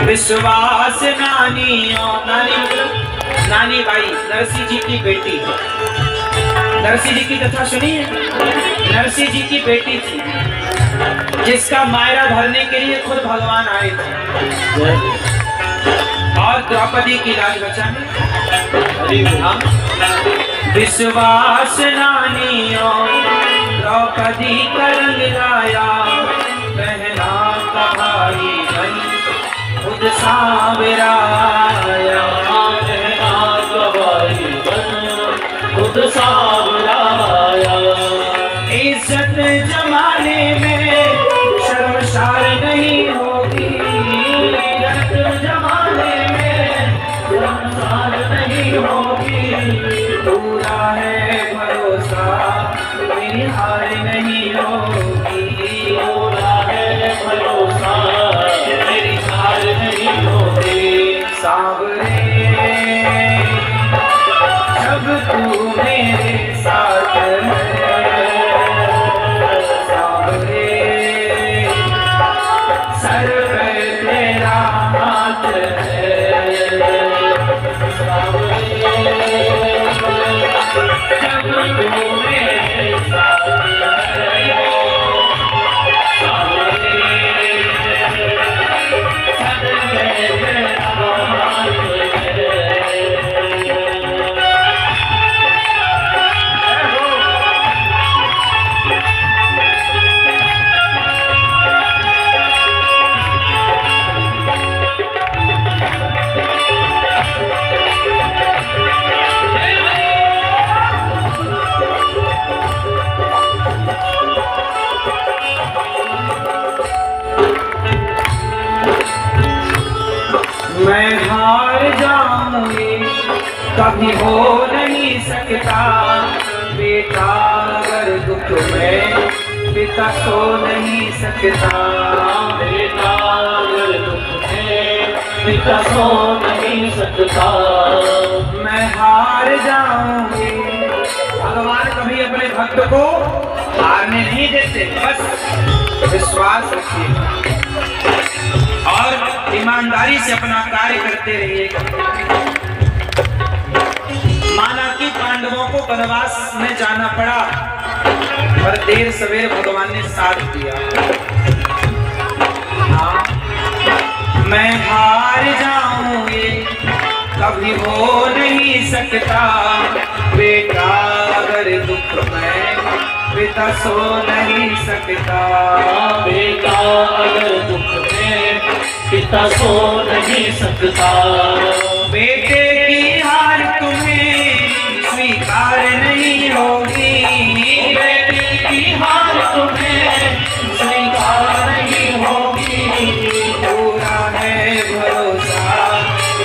विश्वास नानी और नानी मतलब नानी बाई नरसिंह जी की बेटी। नरसिंह जी की कथा सुनी है? नरसिंह जी की बेटी थी जिसका मायरा भरने के लिए खुद भगवान आए थे और द्रौपदी की लाज बचाने। विश्वास नानी और द्रौपदी का रंग लाया, बहना का भाई बन खुद सांवरा आया। बहना का भाई बन खुद सांवरा आया। इज्जत जमाने में शर्मसार नहीं होगी, इज्जत जमाने में शर्मसार नहीं होगी। पूरा है भरोसा मेरी हार नहीं होगी। पूरा है भरोसा मेरी हार नहीं होगी। सांवरे जब तू मेरे साथ है, सांवरे सर पे तेरा हाथ है। सांवरे जब तू मेरे साथ है, सांवरे सर पे तेरा हाथ है। मैं हार जाऊंगी कभी हो नहीं सकता, बेटा अगर दुख में पिता सो नहीं सकता। बेटा अगर दुख में पिता सो नहीं सकता। मैं हार जाऊंगी। भगवान कभी अपने भक्त को हारने नहीं देते, बस विश्वास रखिए और ईमानदारी से अपना कार्य करते रहिएगा। माना कि पांडवों को वनवास में जाना पड़ा, पर देर सवेर भगवान ने साथ दिया। हाँ, मैं हार जाऊंगी कभी हो नहीं सकता, बेटा अगर दुख में पिता सो नहीं सकता। बेटा अगर दुख में पिता सो नहीं सकता। बेटे की हार तुम्हें स्वीकार नहीं होगी, बेटे की हार तुम्हें स्वीकार नहीं होगी। पूरा है भरोसा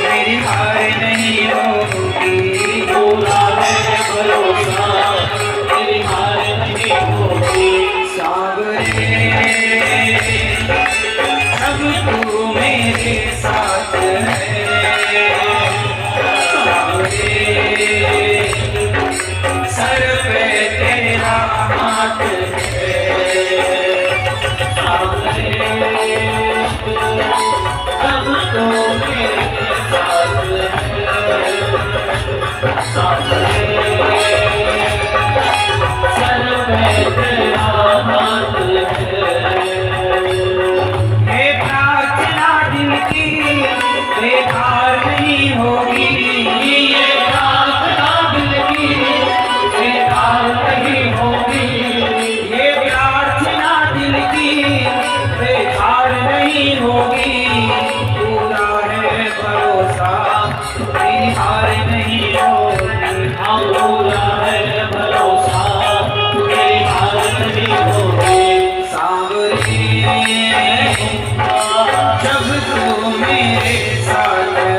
मेरी हार नहीं होगी। पूरा है भरोसा मेरी हार नहीं होगी। सांवरे अब तू मेरे साथ है, सांवरे सर पे तेरा हाथ है। सांवरे अब तो मेरे साथ है। सांवरे सर पे तेरा हाथ है। ये प्रार्थना दिल की बेकार नहीं होगी, ये प्रार्थना दिल की बेकार नहीं होगी। ये प्रार्थना दिल की बेकार नहीं होगी। पूरा है भरोसा मेरी हार नहीं होगी। हाँ, पूरा है भरोसा मेरी हार नहीं होगी। सांवरे जब तू मेरे साथ है,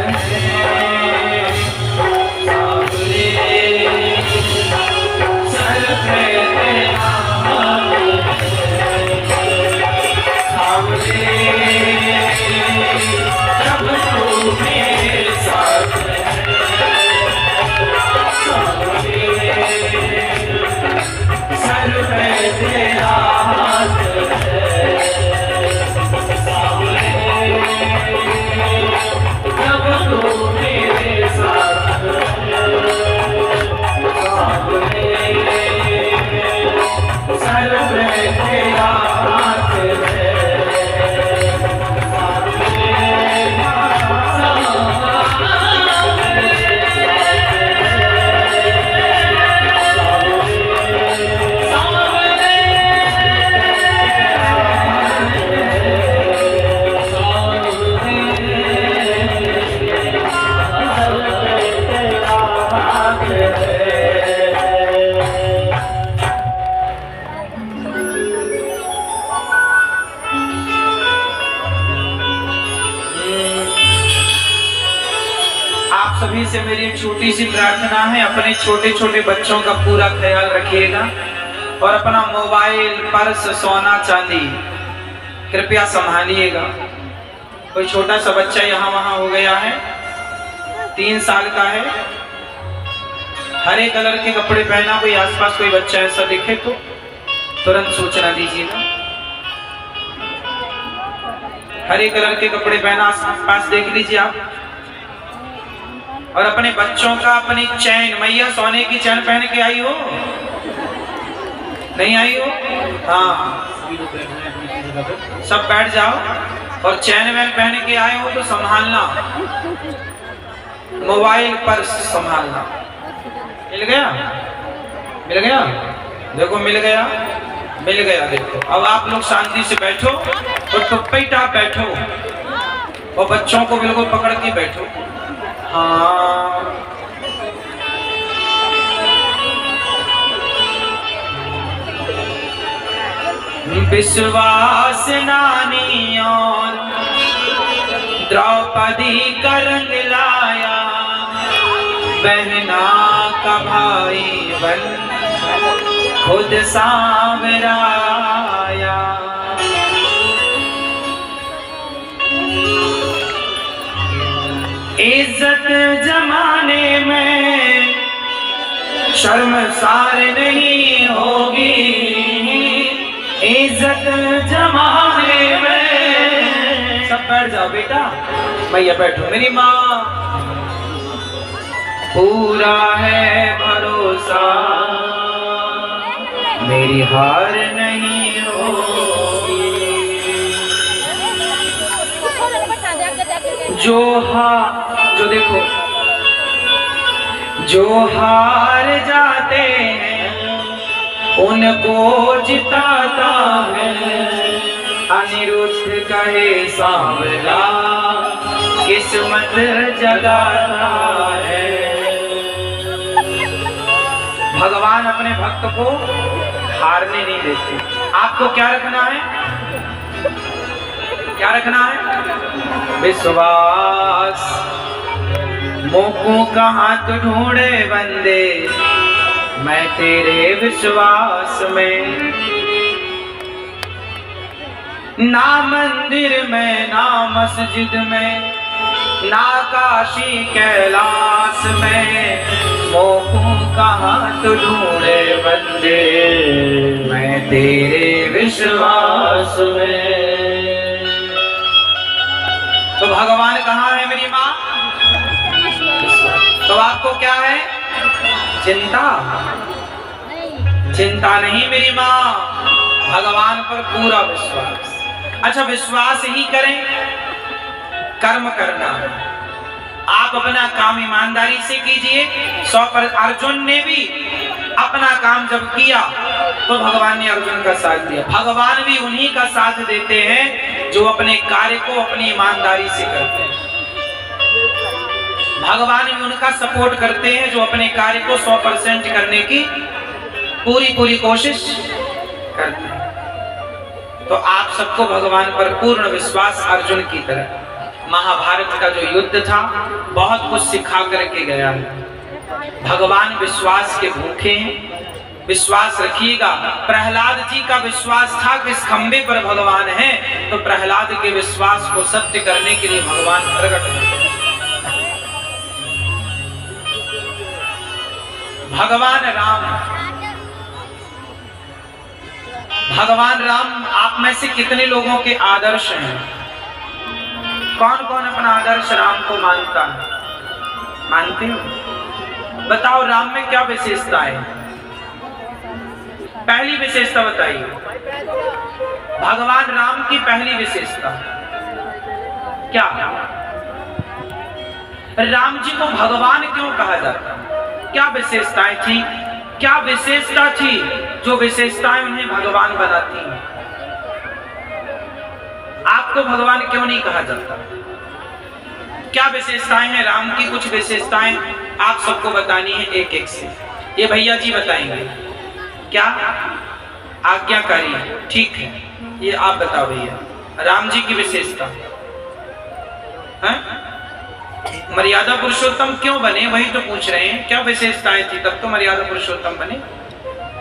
सांवरे सर पे तेरा हाथ है। सांवरे जब तू मेरे साथ है, सांवरे सर पे तेरा हाथ है। सांवरे आप सभी से मेरी एक छोटी सी प्रार्थना है, अपने छोटे छोटे बच्चों का पूरा ख्याल रखिएगा और अपना मोबाइल, पर्स, सोना चांदी कृपया संभालिएगा। कोई छोटा सा बच्चा यहाँ वहाँ हो गया है, 3 साल का है, हरे कलर के कपड़े पहना, कोई आसपास कोई बच्चा ऐसा दिखे तो तुरंत सूचना दीजिएगा। हरे कलर के कपड़े पहना आसपास देख लीजिए आप। और अपने बच्चों का अपनी चैन, मैया सोने की चैन पहन के आई हो, नहीं आई हो? हाँ, सब बैठ जाओ और चैन वैन पहन के आए हो तो संभालना, मोबाइल पर्स संभालना। मिल गया? मिल गया? देखो मिल गया, मिल गया। देखो अब आप लोग शांति से बैठो और टुप्पीटा बैठो और बच्चों को बिल्कुल पकड़ के बैठो। हाँ, विश्वास नानी और द्रौपदी का रंग लाया, बहना का भाई बन खुद सांवराया। इज्जत जमाने में शर्मसार नहीं होगी, इज्जत जमाने में। सब बैठ जाओ बेटा, भैया बैठो। मेरी माँ, पूरा है भरोसा मेरी हार नहीं होगी, जो देखो जो हार जाते हैं उनको जिताता है, अनिरुद्ध कहे सांवला किस्मत जगाता है। भगवान अपने भक्त को हारने नहीं देते। आपको क्या रखना है? क्या रखना है? विश्वास। मोकों का हाथ ढूंढे बंदे, मैं तेरे विश्वास में। ना मंदिर में, ना मस्जिद में, ना काशी कैलाश में, मोकों का हाथ ढूंढे बंदे, मैं तेरे विश्वास में। तो भगवान कहाँ है मेरी माँ? तो आपको क्या है? चिंता? चिंता नहीं मेरी माँ, भगवान पर पूरा विश्वास। अच्छा, विश्वास ही करें, कर्म करना। आप अपना काम ईमानदारी से कीजिए। 100%। अर्जुन ने भी अपना काम जब किया तो भगवान ने अर्जुन का साथ दिया। भगवान भी उन्हीं का साथ देते हैं जो अपने कार्य को अपनी ईमानदारी से करते हैं। भगवान भी उनका सपोर्ट करते हैं जो अपने कार्य को 100% करने की पूरी कोशिश करते हैं। तो आप सबको भगवान पर पूर्ण विश्वास, अर्जुन की तरह। महाभारत का जो युद्ध था बहुत कुछ सिखा करके गया है। भगवान विश्वास के भूखे हैं, विश्वास रखिएगा। प्रहलाद जी का विश्वास था कि इस खंबे पर भगवान है, तो प्रहलाद के विश्वास को सत्य करने के लिए भगवान प्रकट हुए। भगवान राम आप में से कितने लोगों के आदर्श हैं? कौन कौन अपना आदर्श राम को मानता है? मानते हो? बताओ राम में क्या विशेषता है? पहली विशेषता बताइए। भगवान राम की पहली विशेषता क्या? राम जी को भगवान क्यों कहा जाता? क्या विशेषताएं थी? क्या विशेषता थी जो विशेषताएं उन्हें भगवान बनाती हैं? आपको भगवान क्यों नहीं कहा जाता? क्या विशेषताएं हैं राम की? कुछ विशेषताएं आप सबको बतानी है एक एक से। ये भैया जी बताएंगे। क्या? आज्ञाकारी। ठीक है, ये आप बताओ भैया, राम जी की विशेषता है? मर्यादा पुरुषोत्तम क्यों बने, वही तो पूछ रहे हैं। क्या विशेषताएं थी तब तो मर्यादा पुरुषोत्तम बने?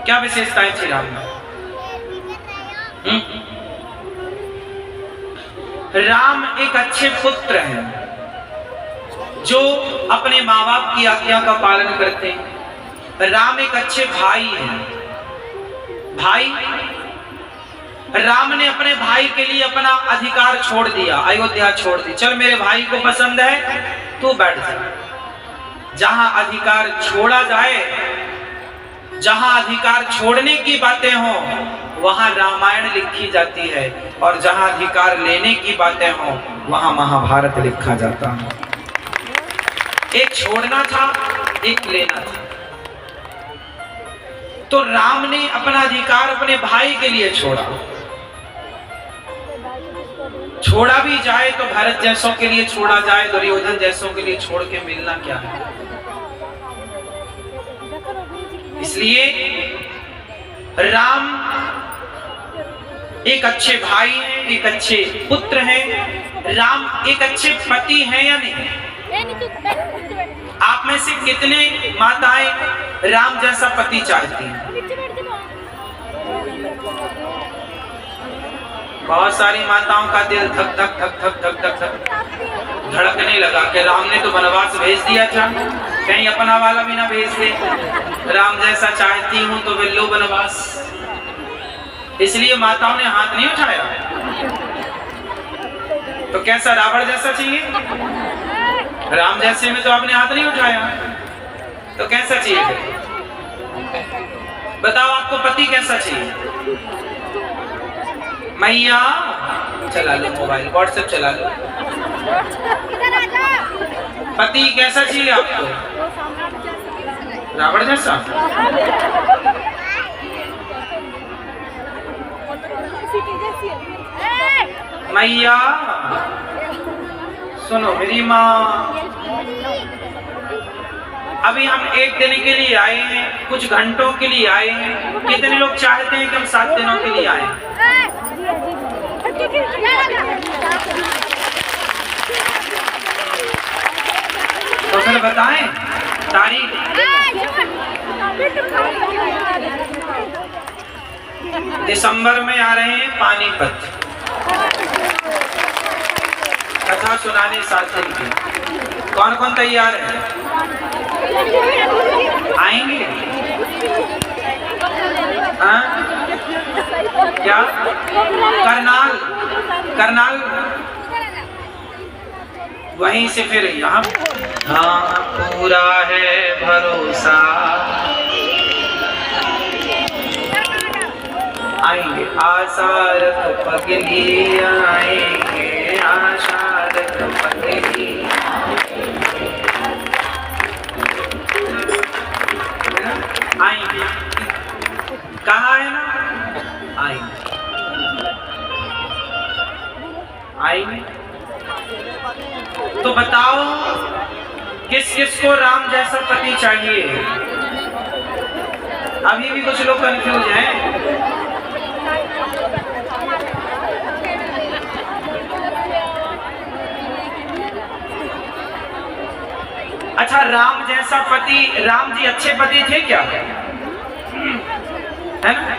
क्या विशेषताएं थी राम में? राम एक अच्छे पुत्र हैं जो अपने माँ बाप की आज्ञा का पालन करते हैं। राम एक अच्छे भाई हैं। भाई, राम ने अपने भाई के लिए अपना अधिकार छोड़ दिया, अयोध्या छोड़ दी। चल मेरे भाई को पसंद है तू बैठ जा। जहां अधिकार छोड़ा जाए, जहां अधिकार छोड़ने की बातें हो वहां रामायण लिखी जाती है, और जहां अधिकार लेने की बातें हो वहां महाभारत लिखा जाता है। एक छोड़ना था, एक लेना था। तो राम ने अपना अधिकार अपने भाई के लिए छोड़ा। छोड़ा भी जाए तो भरत जैसों के लिए छोड़ा जाए, दुर्योधन जैसों के लिए छोड़ के मिलना क्या है। इसलिए राम एक अच्छे भाई हैं, एक अच्छे पुत्र हैं। राम एक अच्छे पति हैं या नहीं? आप में से कितने माताएं राम जैसा पति चाहती हैं? बहुत सारी माताओं का दिल धक धक धक धक धक धक धक धड़कने लगा कि राम ने तो वनवास भेज दिया था, कहीं अपना वाला भी ना भेज दे। राम जैसा चाहती हूं तो वे लो वनवास। इसलिए माताओं ने हाथ नहीं उठाया। तो कैसा, रावण जैसा चाहिए? राम जैसे में तो आपने हाथ नहीं उठाया, तो कैसा चाहिए? बताओ आपको पति कैसा चाहिए? मैया चला लो मोबाइल, व्हाट्सएप चला लो। पति कैसा चाहिए आपको? रावण जैसा? मैया सुनो मेरी माँ, अभी हम एक दिन के लिए आए हैं, कुछ घंटों के लिए आए हैं। कितने लोग चाहते हैं कि हम 7 दिनों के लिए आए? तो फिर बताएं तारीख। दिसंबर में आ रहे हैं पानीपत, कथा सुनाने 7 दिन की। कौन कौन तैयार है? आएंगे? हाँ? क्या? करनाल? करनाल वहीं से फिर यहाँ। हाँ पूरा है भरोसा, आएंगे। आशा रख पगली आएंगे, आशा रख पगली। आएंगे, कहाँ है ना? आएंगे, आएंगे। तो बताओ किस किस को राम जैसा पति चाहिए? अभी भी कुछ लोग कंफ्यूज हैं। अच्छा, राम जैसा पति, राम जी अच्छे पति थे क्या? है ना?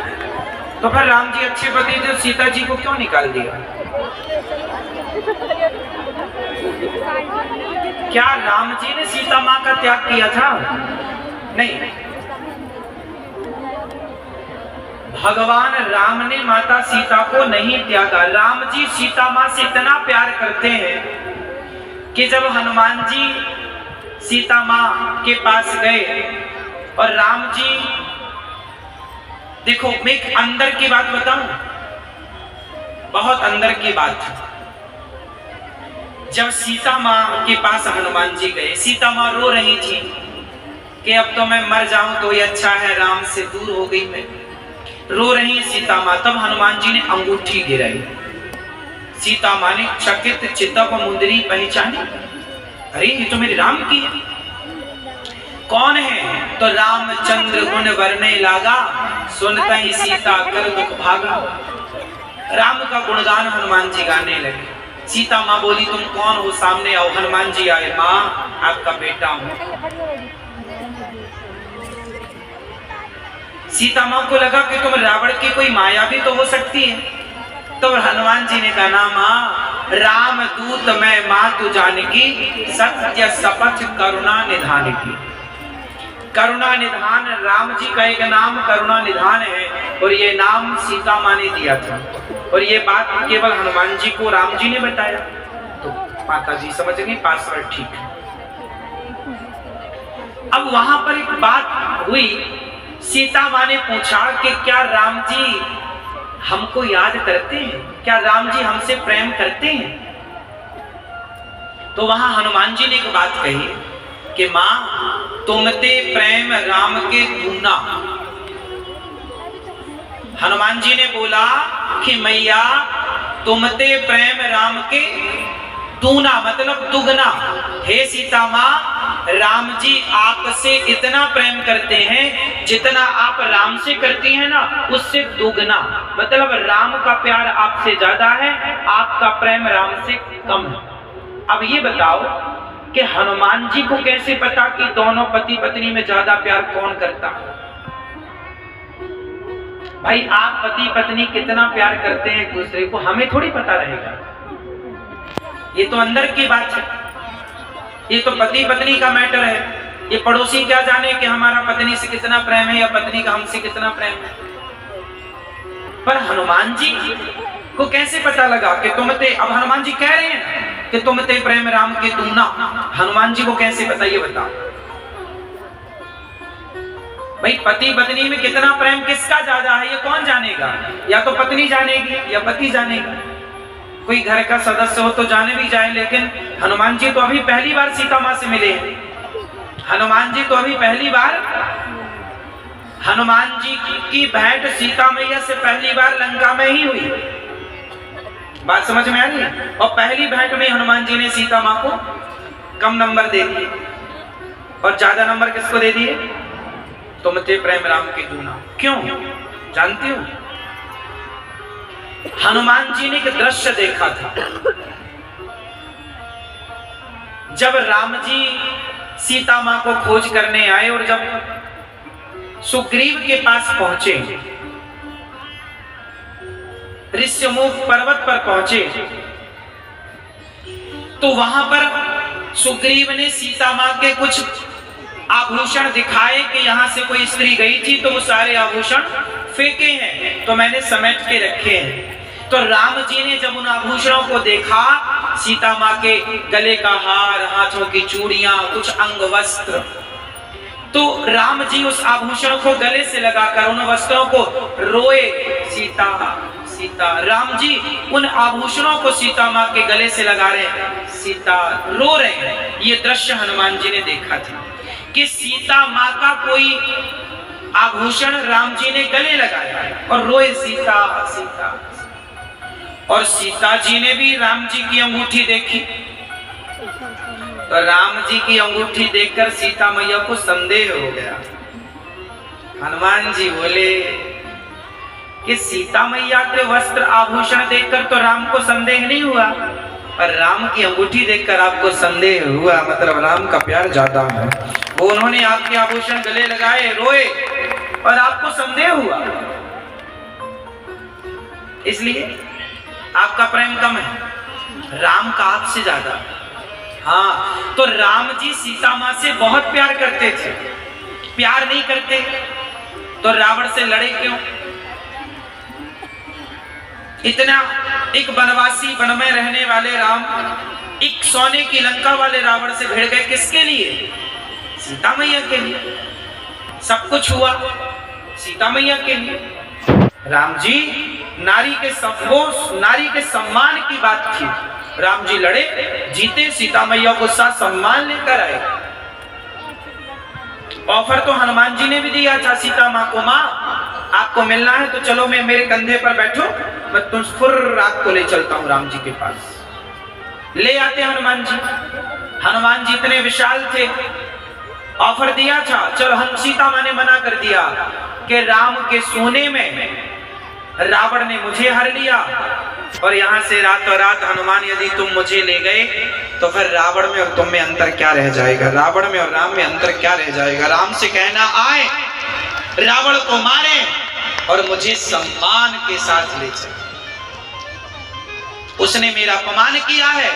तो फिर राम जी अच्छे पति थे, सीता जी को क्यों निकाल दिया? क्या राम जी ने सीता माँ का त्याग किया था? नहीं, भगवान राम ने माता सीता को नहीं त्यागा। राम जी सीता माँ से इतना प्यार करते हैं कि जब हनुमान जी सीता माँ के पास गए और राम जी, देखो मैं एक अंदर की बात बताऊं, बहुत अंदर की बात। जब सीता माँ के पास हनुमान जी गए, सीता माँ रो रही थी कि अब तो मैं मर जाऊं तो ये अच्छा है, राम से दूर हो गई मैं। रो रही सीता माँ। तब हनुमान जी ने अंगूठी गिराई। सीता माँ ने चकित चितप मुंदरी पहचानी, अरे ये तो मेरे राम की है। कौन है? तो रामचंद्र गुण वर्णे लागा, सुनता ही सीता कर दुख भागा। राम का गुणगान हनुमान जी गाने लगे। सीता माँ बोली तुम कौन हो, सामने आओ। हनुमान जी आए, माँ आपका बेटा हूं। सीता माँ को लगा कि तुम रावण की कोई माया भी तो हो सकती है। तो हनुमान जी ने कहा ना माँ, राम दूत मैं माँ तू जानकी, सत्य शपथ करुणा निधान की। करुणा निधान राम जी का एक नाम करुणा निधान है, और ये नाम सीता माँ ने दिया था। और ये बात केवल हनुमान जी को राम जी ने बताया। तो माता जी समझ गई, पासवर्ड ठीक है। अब वहां पर एक बात हुई, सीता माँ ने पूछा कि क्या राम जी हमको याद करते हैं, क्या राम जी हमसे प्रेम करते हैं? तो वहां हनुमान जी ने एक बात कही कि मां तुमते प्रेम राम के दूना। हनुमान जी ने बोला कि मैया तुमते प्रेम राम के दूना मतलब दुगना। हे सीता मां, राम जी आपसे इतना प्रेम करते हैं जितना आप राम से करती हैं ना, उससे दुगना। मतलब राम का प्यार आपसे ज्यादा है, आपका प्रेम राम से कम है। अब ये बताओ कि हनुमान जी को कैसे पता कि दोनों पति पत्नी में ज्यादा प्यार कौन करता है? भाई आप पति पत्नी कितना प्यार करते हैं एक दूसरे को, हमें थोड़ी पता रहेगा। ये तो अंदर की बात है, ये तो पति पत्नी का मैटर है। ये पड़ोसी क्या जाने कि हमारा पत्नी से कितना प्रेम है या पत्नी का हमसे कितना प्रेम है। पर हनुमान जी को कैसे पता लगा कि तुमते, अब हनुमान जी कह रहे हैं कि तुमते प्रेम राम के दूना, हनुमान जी को कैसे पता ये बताओ। भाई पति पत्नी में कितना प्रेम किसका ज्यादा है ये कौन जानेगा? या तो पत्नी जानेगी या पति जानेगा। कोई घर का सदस्य हो तो जाने भी जाए, लेकिन हनुमान जी तो अभी पहली बार सीता माँ से मिले हैं। हनुमान जी तो अभी पहली बार, हनुमान जी की भेंट सीता मैया से पहली बार लंका में ही हुई। बात समझ में आ रही? और पहली भेंट में हनुमान जी ने सीता माँ को कम नंबर दे दिए और ज्यादा नंबर किसको दे दिए? तुमते प्रेम राम के दूना। क्यों जानती हो? हनुमान जी ने एक दृश्य देखा था। जब राम जी सीता मां को खोज करने आए और जब सुग्रीव के पास पहुंचे, ऋष्यमुख पर्वत पर पहुंचे, तो वहां पर सुग्रीव ने सीता मां के कुछ आभूषण दिखाए कि यहां से कोई स्त्री गई थी तो वो सारे आभूषण फेंके हैं, तो मैंने समेट के रखे हैं। तो राम जी ने जब उन आभूषणों को देखा, सीता मां के गले का हार, हाथों की चूड़ियां, कुछ अंग वस्त्र, तो राम जी उस आभूषण को गले से लगाकर उन वस्त्रों को रोए, सीता सीता। राम जी उन आभूषणों को सीता मां के गले से लगा रहे हैं, सीता रो रहे हैं। ये दृश्य हनुमान जी ने देखा था कि सीता मां का कोई आभूषण राम जी ने गले लगाया और रोए सीता सीता। और सीता जी ने भी राम जी की अंगूठी देखी, तो राम जी की अंगूठी देखकर सीता मैया को संदेह हो गया। हनुमान जी बोले कि सीता मैया के वस्त्र आभूषण देखकर तो राम को संदेह नहीं हुआ, पर राम की अंगूठी देखकर आपको संदेह हुआ, मतलब राम का प्यार ज्यादा है। वो उन्होंने आपके आभूषण गले लगाए, रोए और आपको संदेह हुआ, इसलिए आपका प्रेम कम है, राम का आपसे ज्यादा। हाँ, तो राम जी सीता मां से बहुत प्यार करते थे। प्यार नहीं करते तो रावण से लड़े क्यों? इतना एक वनवासी, वन में रहने वाले राम एक सोने की लंका वाले रावण से भिड़ गए, किसके लिए? सीता मैया के लिए। सब कुछ हुआ सीता मैया के लिए। राम जी नारी के सम्मान की बात थी, राम जी लड़े, जीते, सीता मैया को साथ सम्मान लेकर आए। ऑफर तो हनुमान जी ने भी दिया था सीता माँ को, माँ आपको मिलना है तो चलो मैं मेरे कंधे पर बैठो, मैं तुम फुर रात को ले चलता हूँ राम जी के पास। ले आते हनुमान जी। हनुमान जी इतने विशाल थे, ऑफर दिया था, चलो सीता माँ ने मना कर दिया कि राम के सोने में रावण ने मुझे हर लिया, और यहाँ से रातों रात हनुमान यदि तुम मुझे ले गए तो फिर रावण में और तुम में अंतर क्या रह जाएगा, रावण में और राम में अंतर क्या रह जाएगा। राम से कहना आए रावण को मारे और मुझे सम्मान के साथ ले चले। उसने मेरा अपमान किया है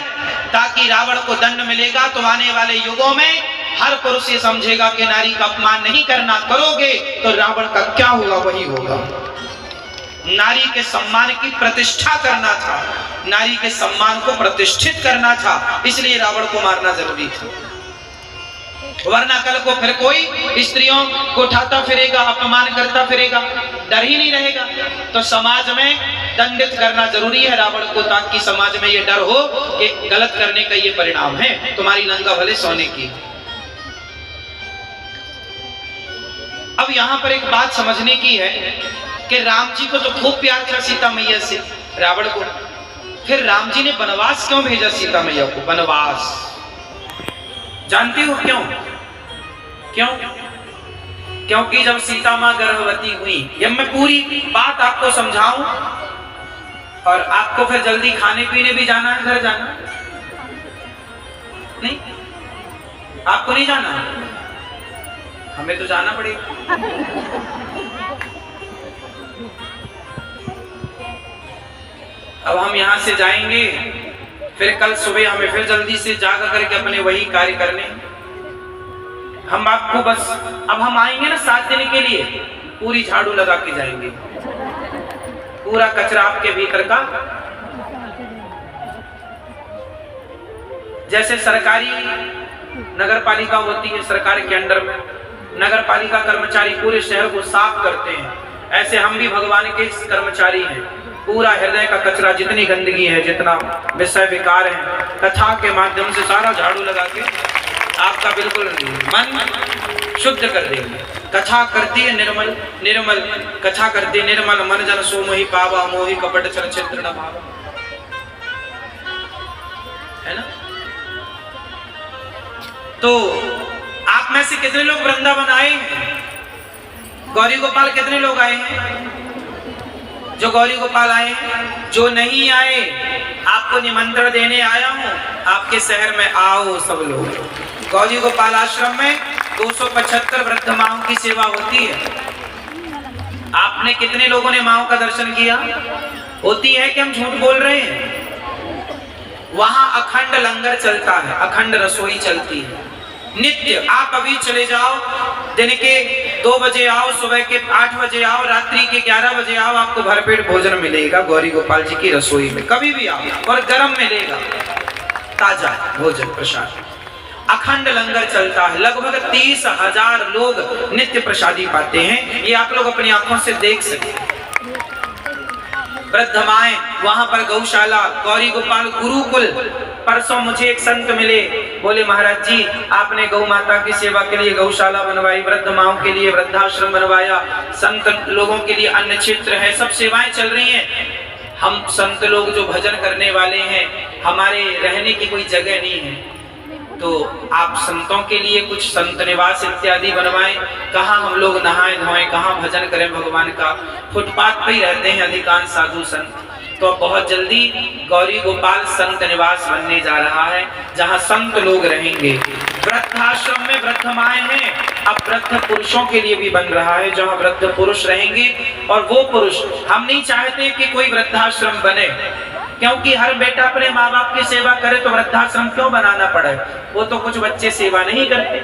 ताकि रावण को दंड मिलेगा तो आने वाले युगों में हर पुरुष ये समझेगा कि नारी का अपमान नहीं करना, करोगे तो रावण का क्या होगा वही होगा। नारी के सम्मान की प्रतिष्ठा करना था, नारी के सम्मान को प्रतिष्ठित करना था, इसलिए रावण को मारना जरूरी था। वरना कल को फिर कोई स्त्रियों को उठाता फिरेगा, अपमान करता फिरेगा, डर ही नहीं रहेगा। तो समाज में दंडित करना जरूरी है रावण को, ताकि समाज में ये डर हो कि गलत करने का ये परिणाम है, तुम्हारी लंका भले सोने की। अब यहाँ पर एक बात समझने की है कि राम जी को तो खूब प्यार था सीता मैया से रावण को, फिर राम जी ने वनवास क्यों भेजा सीता मैया को? वनवास जानती हो क्यों? क्यों? क्योंकि जब सीता मां गर्भवती हुई, जब मैं पूरी बात आपको समझाऊं और आपको फिर जल्दी खाने पीने भी जाना है, घर जाना नहीं, आपको नहीं जाना, हमें तो जाना पड़ेगा। अब हम यहां से जाएंगे, फिर कल सुबह हमें फिर जल्दी से जाग करके अपने वही कार्य करने। हम आपको बस, अब हम आएंगे ना 7 दिन के लिए, पूरी झाड़ू लगा के जाएंगे, पूरा कचरा आपके भीतर का। जैसे सरकारी नगर पालिका होती है, सरकार के अंडर में नगर पालिका कर्मचारी पूरे शहर को साफ करते हैं, ऐसे हम भी भगवान के कर्मचारी हैं। पूरा हृदय का कचरा, जितनी गंदगी है, जितना विषय विकार है, कथा के माध्यम से सारा झाड़ू लगा के आपका बिल्कुल मन शुद्ध कर देंगे। कथा करती है निर्मल, निर्मल कथा करती निर्मल, मन जन सो मोहि पावा, मोहि कपट चलचित्र न भावा, है ना। तो आप में से कितने लोग वृंदावन आए हैं? गौरी गोपाल कितने लोग आए हैं? जो गौरी गोपाल आए हैं, जो नहीं आए आपको निमंत्रण देने आया हूं, आपके शहर में आओ सब लोग। गौरी गोपाल आश्रम में 275 वृद्ध माओं की सेवा होती है। आपने कितने लोगों ने माओं का दर्शन किया? होती है कि हम झूठ बोल रहे हैं? वहां अखंड लंगर चलता है, अखंड रसोई चलती है नित्य। आप अभी चले जाओ, दिन के 2 बजे आओ, सुबह के 8 बजे आओ, रात्रि के 11 बजे आओ, आपको भरपेट भोजन मिलेगा गौरी गोपाल जी की रसोई में, कभी भी आओ, और गर्म मिलेगा, ताजा भोजन प्रसाद। अखंड लंगर चलता है, लगभग 30,000 लोग नित्य प्रसादी पाते हैं, ये आप लोग अपनी आंखों से देख सकते। वृद्ध माएं वहां पर गौशाला, गौरी गोपाल गुरुकुल। परसों मुझे एक संत मिले, बोले महाराज जी आपने गौ माता की सेवा के लिए गौशाला बनवाई, वृद्ध माओं के लिए वृद्धाश्रम बनवाया, संत लोगों के लिए अन्न क्षेत्र है, सब सेवाएं चल रही हैं। हम संत लोग जो भजन करने वाले हैं, हमारे रहने की कोई जगह नहीं है, तो आप संतों के लिए कुछ संत निवास इत्यादि बनवाएं। कहाँ हम लोग नहाएं धोएं, कहाँ भजन करें भगवान का? फुटपाथ पे ही रहते हैं अधिकांश साधु संत। तो बहुत जल्दी गौरी गोपाल संत निवास बनने जा रहा है, जहाँ संत लोग रहेंगे। वृद्धाश्रम में वृद्ध माएं हैं, अब वृद्ध पुरुषों के लिए भी बन रहा है, जहाँ वृद्ध पुरुष रहेंगे। और वो पुरुष, हम नहीं चाहते कि कोई वृद्धाश्रम बने, क्योंकि हर बेटा अपने माँ बाप की सेवा करे, तो वृद्धाश्रम क्यों बनाना पड़े? वो तो कुछ बच्चे सेवा नहीं करते,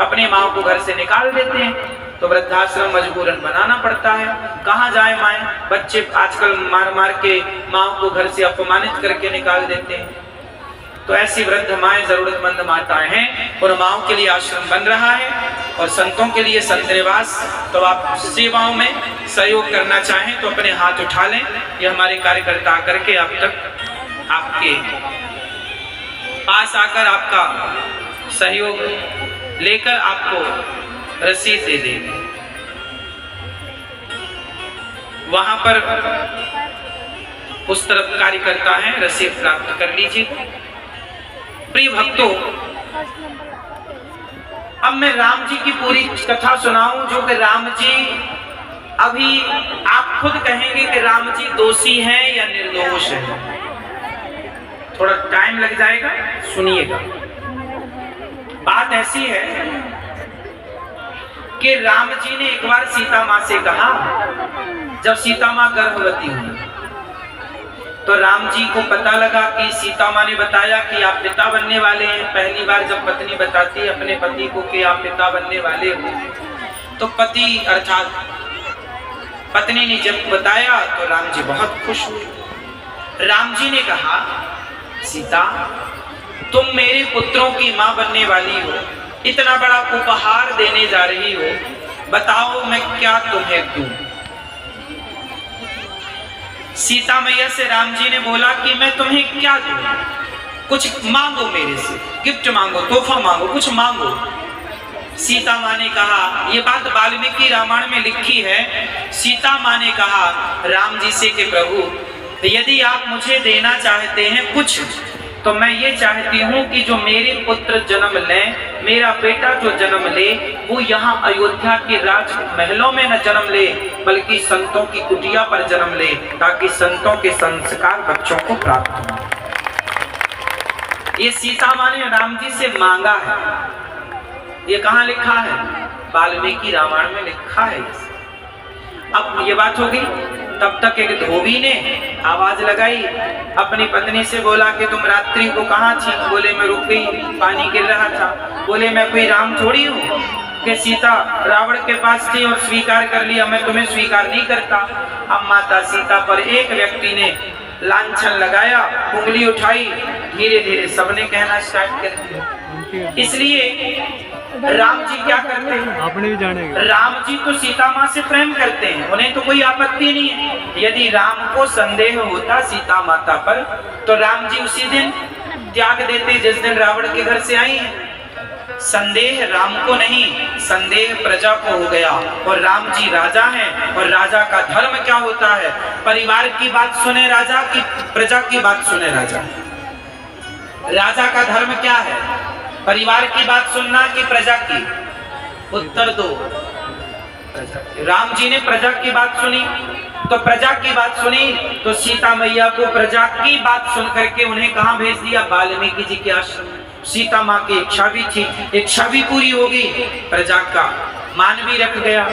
अपने माँ को घर से निकाल देते हैं, तो वृद्धाश्रम मजबूरन बनाना पड़ता है। कहाँ जाए माएं? बच्चे आजकल मार मार के माँ को घर से अपमानित करके निकाल देते हैं। तो ऐसी वृद्ध माएं, जरूरतमंद माताएं हैं, उन माओं के लिए आश्रम बन रहा है, और संतों के लिए संत निवास। तो आप सेवाओं में सहयोग करना चाहें तो अपने हाथ उठा लें, ये हमारे कार्यकर्ता आकर के आप तक आपके पास आकर आपका सहयोग लेकर आपको रसीद दे देंगे। वहां पर उस तरफ कार्यकर्ता हैं, रसीद प्राप्त कर लीजिए। प्रिय भक्तों, अब मैं राम जी की पूरी कथा सुनाऊं, जो कि राम जी अभी आप खुद कहेंगे कि राम जी दोषी हैं या निर्दोष हैं। थोड़ा टाइम लग जाएगा, सुनिएगा। बात ऐसी है कि राम जी ने एक बार सीता माँ से कहा, जब सीता माँ गर्भवती हुई तो राम जी को पता लगा कि सीता माँ ने बताया कि आप पिता बनने वाले हैं। पहली बार जब पत्नी बताती है अपने पति को कि आप पिता बनने वाले हो, तो पति अर्थात पत्नी ने जब बताया तो राम जी बहुत खुश हुए। राम जी ने कहा, सीता तुम मेरे पुत्रों की माँ बनने वाली हो, इतना बड़ा उपहार देने जा रही हो, बताओ मैं क्या तुम्हें दूं। सीता मैया से राम जी ने बोला कि मैं तुम्हें क्या दूं, कुछ मांगो मेरे से, गिफ्ट मांगो, तोहफा मांगो, कुछ मांगो। सीता माँ ने कहा, ये बात वाल्मीकि रामायण में लिखी है। सीता माँ ने कहा राम जी से कि प्रभु यदि आप मुझे देना चाहते हैं कुछ, तो मैं ये चाहती हूँ कि जो मेरे पुत्र जन्म लें, मेरा बेटा जो जन्म ले, वो यहाँ अयोध्या के राज महलों में न जन्म ले, बल्कि संतों की कुटिया पर जन्म ले, ताकि संतों के संस्कार बच्चों को प्राप्त हो। ये सीता माँ ने राम जी से मांगा है। ये कहाँ लिखा है? वाल्मीकि रामायण में लिखा है। अब ये बात होगी, तब तक एक धोबी ने आवाज लगाई, अपनी पत्नी से बोला कि तुम रात्रि को कहाँ थी? बोले मैं रुक गई, पानी गिर रहा था। बोले मैं कोई राम थोड़ी हूँ कि सीता रावण के पास थी और स्वीकार कर लिया, मैं तुम्हें स्वीकार नहीं करता। अब माता सीता पर एक व्यक्ति ने लांछन लगाया, उंगली उठाई, धीरे धीरे सबने कहना स्टार्ट कर दिया। इसलिए राम जी क्या करते हैं? आपने भी जानेगा। राम जी तो सीता माँ से प्रेम करते हैं, उन्हें तो कोई आपत्ति नहीं है। यदि राम को संदेह होता सीता माता पर, तो राम जी उसी दिन त्याग देते जिस दिन रावण के घर से आई है। संदेह राम को नहीं, संदेह प्रजा को हो गया। और राम जी राजा हैं, और राजा का धर्म क्या होता है? परिवार की बात सुने राजा की, प्रजा की बात सुने राजा। राजा का धर्म क्या है? परिवार की बात सुनना कि प्रजा की? उत्तर दो। राम जी ने प्रजा की बात सुनी, तो प्रजा की बात सुनी तो सीता मैया को प्रजा की बात सुन करके उन्हें कहाँ भेज दिया? वाल्मीकि जी के आश्रम। सीता माँ की इच्छा भी थी, इच्छा भी पूरी होगी, प्रजा का मान भी रख गया।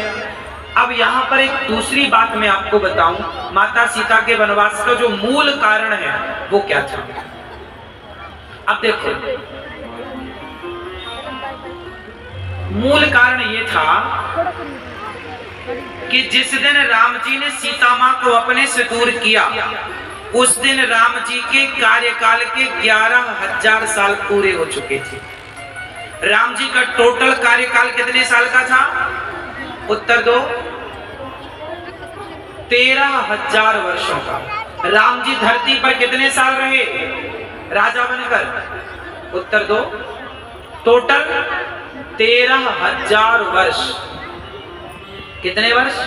अब यहाँ पर एक दूसरी बात मैं आपको बताऊं, माता सीता के वनवास का जो मूल कारण है वो क्या था? अब देखो, मूल कारण ये था कि जिस दिन राम जी ने सीता माँ को अपने से दूर किया, उस दिन राम जी के कार्यकाल के 11,000 साल पूरे हो चुके थे। राम जी का टोटल कार्यकाल कितने साल का था? उत्तर दो। 13,000 वर्षों का। राम जी धरती पर कितने साल रहे राजा बनकर? उत्तर दो। टोटल 13,000 वर्ष। कितने वर्ष?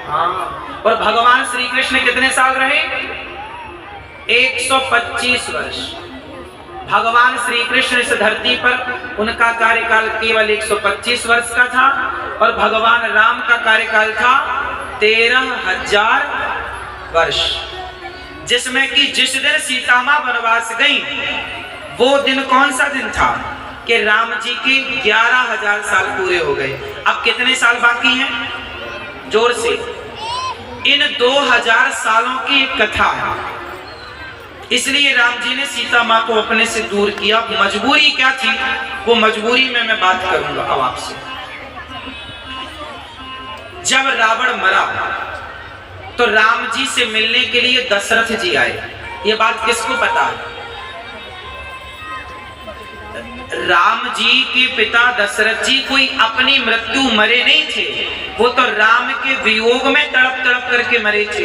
हाँ। और भगवान श्री कृष्ण कितने साल रहे? 125 वर्ष। भगवान श्री कृष्ण इस धरती पर उनका कार्यकाल केवल 125 वर्ष का था, और भगवान राम का कार्यकाल था 13,000 वर्ष। जिसमें कि जिस दिन सीता माँ वनवास गई, वो दिन कौन सा दिन था? कि राम जी के 11,000 साल पूरे हो गए। अब कितने साल बाकी हैं? जोर से। इन 2,000 सालों की एक कथा है, इसलिए राम जी ने सीता माँ को अपने से दूर किया। मजबूरी क्या थी? वो मजबूरी में मैं बात करूंगा अब आपसे। जब रावण मरा तो राम जी से मिलने के लिए दशरथ जी आए। ये बात किसको पता है? राम जी के पिता दशरथ जी कोई अपनी मृत्यु मरे नहीं थे, वो तो राम के वियोग में तड़प तड़प करके मरे थे।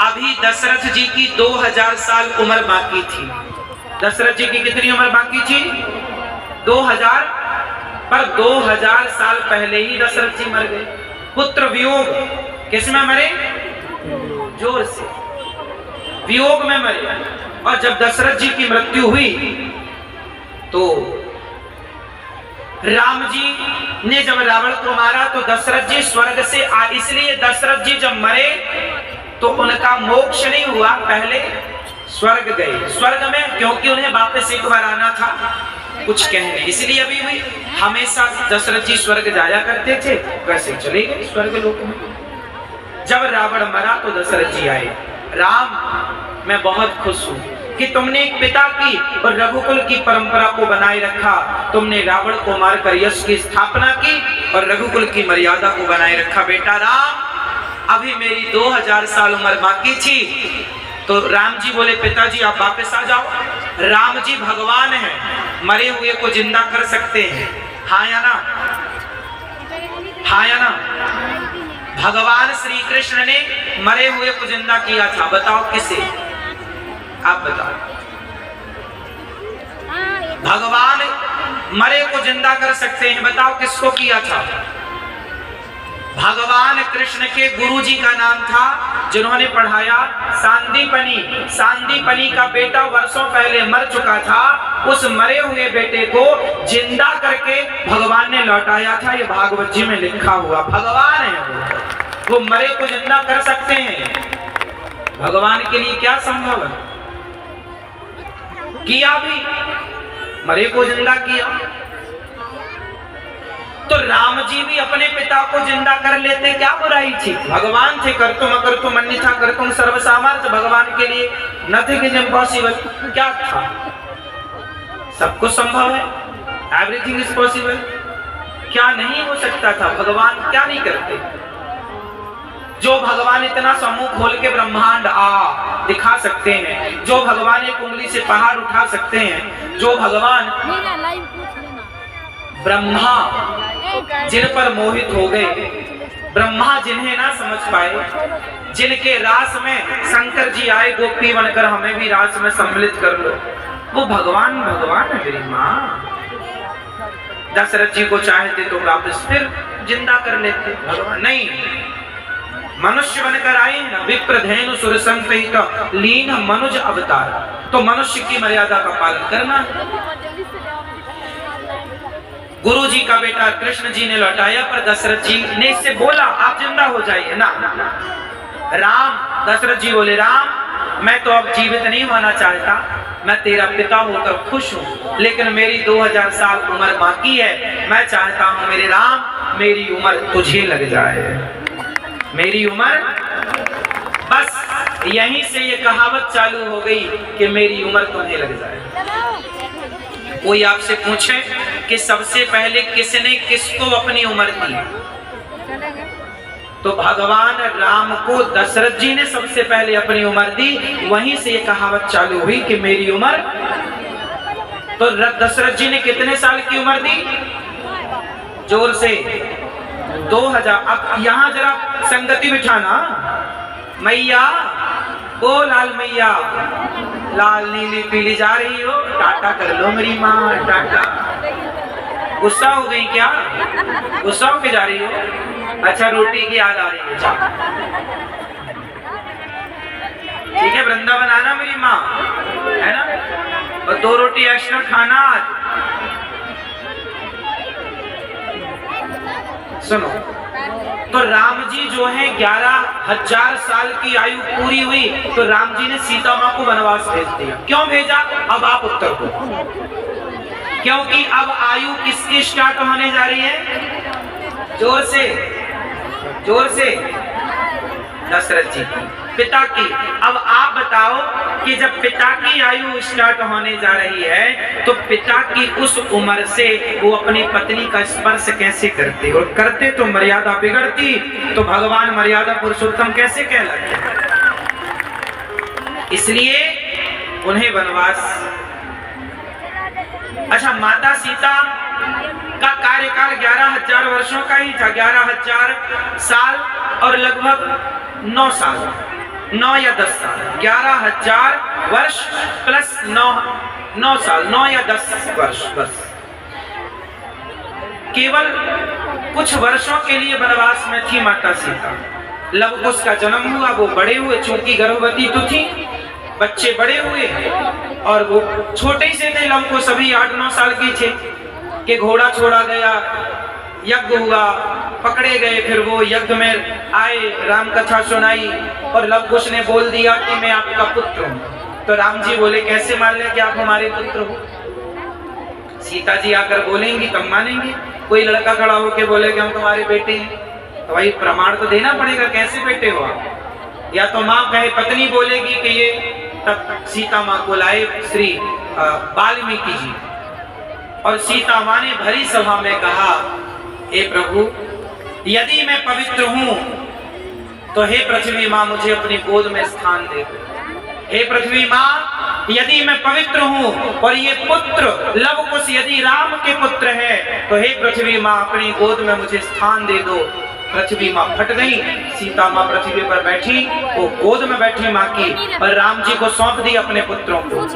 अभी दशरथ जी की 2,000 साल उम्र बाकी थी। दशरथ जी की कितनी उम्र बाकी थी? 2,000। पर 2,000 साल पहले ही दशरथ जी मर गए। पुत्र वियोग किसमें मरे? जोर से। वियोग में मरे। और जब दशरथ जी की मृत्यु हुई तो राम जी ने जब रावण को मारा तो दशरथ जी स्वर्ग से इसलिए दशरथ जी जब मरे तो उनका मोक्ष नहीं हुआ, पहले स्वर्ग गए। स्वर्ग में क्योंकि उन्हें वापस एक बार आना था कुछ कहने, इसलिए अभी भी हमेशा दशरथ जी स्वर्ग जाया करते थे, वैसे चले गए स्वर्ग लोक में। जब रावण मरा तो दशरथ जी आए, राम मैं बहुत खुश हूं कि तुमने एक पिता की और रघुकुल की परंपरा को बनाए रखा, तुमने रावण को मारकर यश की स्थापना की और रघुकुल की मर्यादा को बनाए रखा। बेटा राम, अभी मेरी 2000 साल उम्र बाकी थी। तो राम जी बोले पिताजी आप वापस आ जाओ। राम जी भगवान हैं, मरे हुए को जिंदा कर सकते हैं, हाँ या ना? हाँ या ना? भगवान श्री कृष्ण ने मरे हुए को जिंदा किया था, बताओ किसे? आप बताओ। भगवान मरे को जिंदा कर सकते हैं, बताओ किसको किया था? भगवान कृष्ण के गुरुजी का नाम था जिन्होंने पढ़ाया सांदीपनी। सांदीपनी का बेटा वर्षों पहले मर चुका था, उस मरे हुए बेटे को जिंदा करके भगवान ने लौटाया था। ये भागवत जी में लिखा हुआ, भगवान है वो मरे को जिंदा कर सकते हैं। भगवान के लिए क्या संभव है? किया भी, मरे को जिंदा किया। तो राम जी भी अपने पिता को जिंदा कर लेते, क्या बुराई थी? भगवान थे, कर तुम अगर तुम अन्यथा कर तुम सर्व सामर्थ्य। भगवान के लिए नथिंग इज इम्पॉसिबल। क्या था? सब कुछ संभव है, एवरीथिंग इज पॉसिबल। क्या नहीं हो सकता था? भगवान क्या नहीं करते? जो भगवान इतना समूह खोल के ब्रह्मांड दिखा सकते हैं, जो भगवान एक उंगली से पहाड़ उठा सकते हैं, जो भगवान ब्रह्मा जिन पर मोहित हो गए, ब्रह्मा जिन्हें ना समझ पाए, जिनके रास में शंकर जी आए गोपी बनकर हमें भी रास में सम्मिलित कर लो, वो भगवान भगवान है मेरी माँ। दशरथ जी को चाहते तो वापस फिर जिंदा कर लेते, भगवान नहीं, मनुष्य बनकर आए ना, विप्रधेनु सुर संत लीन मनुज अवतार। तो मनुष्य की मर्यादा का पालन करना। गुरु जी का बेटा कृष्ण जी ने लौटाया, पर दशरथ जी ने इससे बोला आप जिंदा हो जाइए ना। राम, दशरथ जी बोले राम मैं तो अब जीवित नहीं होना चाहता, मैं तेरा पिता होकर खुश हूँ, लेकिन मेरी 2000 साल उम्र बाकी है। मैं चाहता हूँ मेरे राम मेरी उम्र तुझे लग जाए, मेरी उम्र। बस यहीं से ये कहावत चालू हो गई कि मेरी उम्र तुम्हें लग जाए। कोई आपसे पूछे कि सबसे पहले किसने किसको अपनी उम्र दी, तो भगवान राम को दशरथ जी ने सबसे पहले अपनी उम्र दी। वहीं से ये कहावत चालू हुई कि मेरी उम्र। तो दशरथ जी ने कितने साल की उम्र दी? जोर से 2000। अब यहां जरा संगति बिठाना। मैया, ओ लाल मैया, लाल नीली पीली जा रही हो, टाटा कर लो मेरी माँ, टाटा। गुस्सा हो गई क्या? गुस्सा होके जा रही हो? अच्छा, रोटी की याद आ रही है, ठीक है, वृंदावन आना मेरी माँ, है ना, और 2 रोटी एक्स्ट्रा खाना आज। सुनो, तो राम जी जो है 11,000 साल की आयु पूरी हुई तो राम जी ने सीता माँ को वनवास भेज दिया। क्यों भेजा? अब आप उत्तर दो। क्योंकि अब आयु किसकी स्टार्ट होने जा रही है? जोर से, जोर से, दशरथ जी की, पिता की। अब आप बताओ कि जब पिता की आयु स्टार्ट होने जा रही है तो पिता की उस उम्र से वो अपनी पत्नी का स्पर्श कैसे करते, और करते तो मर्यादा बिगड़ती, तो भगवान मर्यादा पुरुषोत्तम कैसे कहलाते? इसलिए उन्हें वनवास। अच्छा, माता सीता का कार्यकाल 11,000 वर्षों का ही था, 11,000 साल और लगभग 9 साल, 9 या 10 साल, 11,000 वर्ष प्लस 9 साल, 9 या 10 वर्ष। बस केवल कुछ वर्षों के लिए वनवास में थी माता सीता। लवकुश का जन्म हुआ, वो बड़े हुए, चूंकि गर्भवती तो थी, बच्चे बड़े हुए और वो छोटे से थे, लवकुश सभी 8-9 साल के थे। कि घोड़ा छोड़ा गया, यज्ञ हुआ, पकड़े गए, फिर वो यज्ञ में आए, राम कथा सुनाई और लव कुश ने बोल दिया कि मैं आपका पुत्र हूँ। तो राम जी बोले कैसे मान ले कि आप हमारे पुत्र हो? सीता जी आकर बोलेंगी तब मानेंगे। कोई लड़का खड़ा होकर बोले कि हम तुम्हारे बेटे हैं, तो भाई प्रमाण तो देना पड़ेगा, कैसे बेटे हो आप? या तो माँ कहे, पत्नी बोलेगी कि ये, तब सीता माँ को लाए श्री वाल्मीकि जी, और सीता माँ ने भरी सभा में कहा, हे प्रभु, यदि मैं पवित्र हूं तो हे पृथ्वी माँ मुझे अपनी गोद में स्थान दे दो। हे पृथ्वी माँ, यदि मैं पवित्र हूं और ये पुत्र लव कुश यदि राम के पुत्र है तो हे पृथ्वी माँ अपनी गोद में मुझे स्थान दे दो। पृथ्वी माँ फट गई, सीता माँ पृथ्वी पर बैठी, वो गोद में बैठी माँ की, और राम जी को सौंप दी अपने पुत्रों को।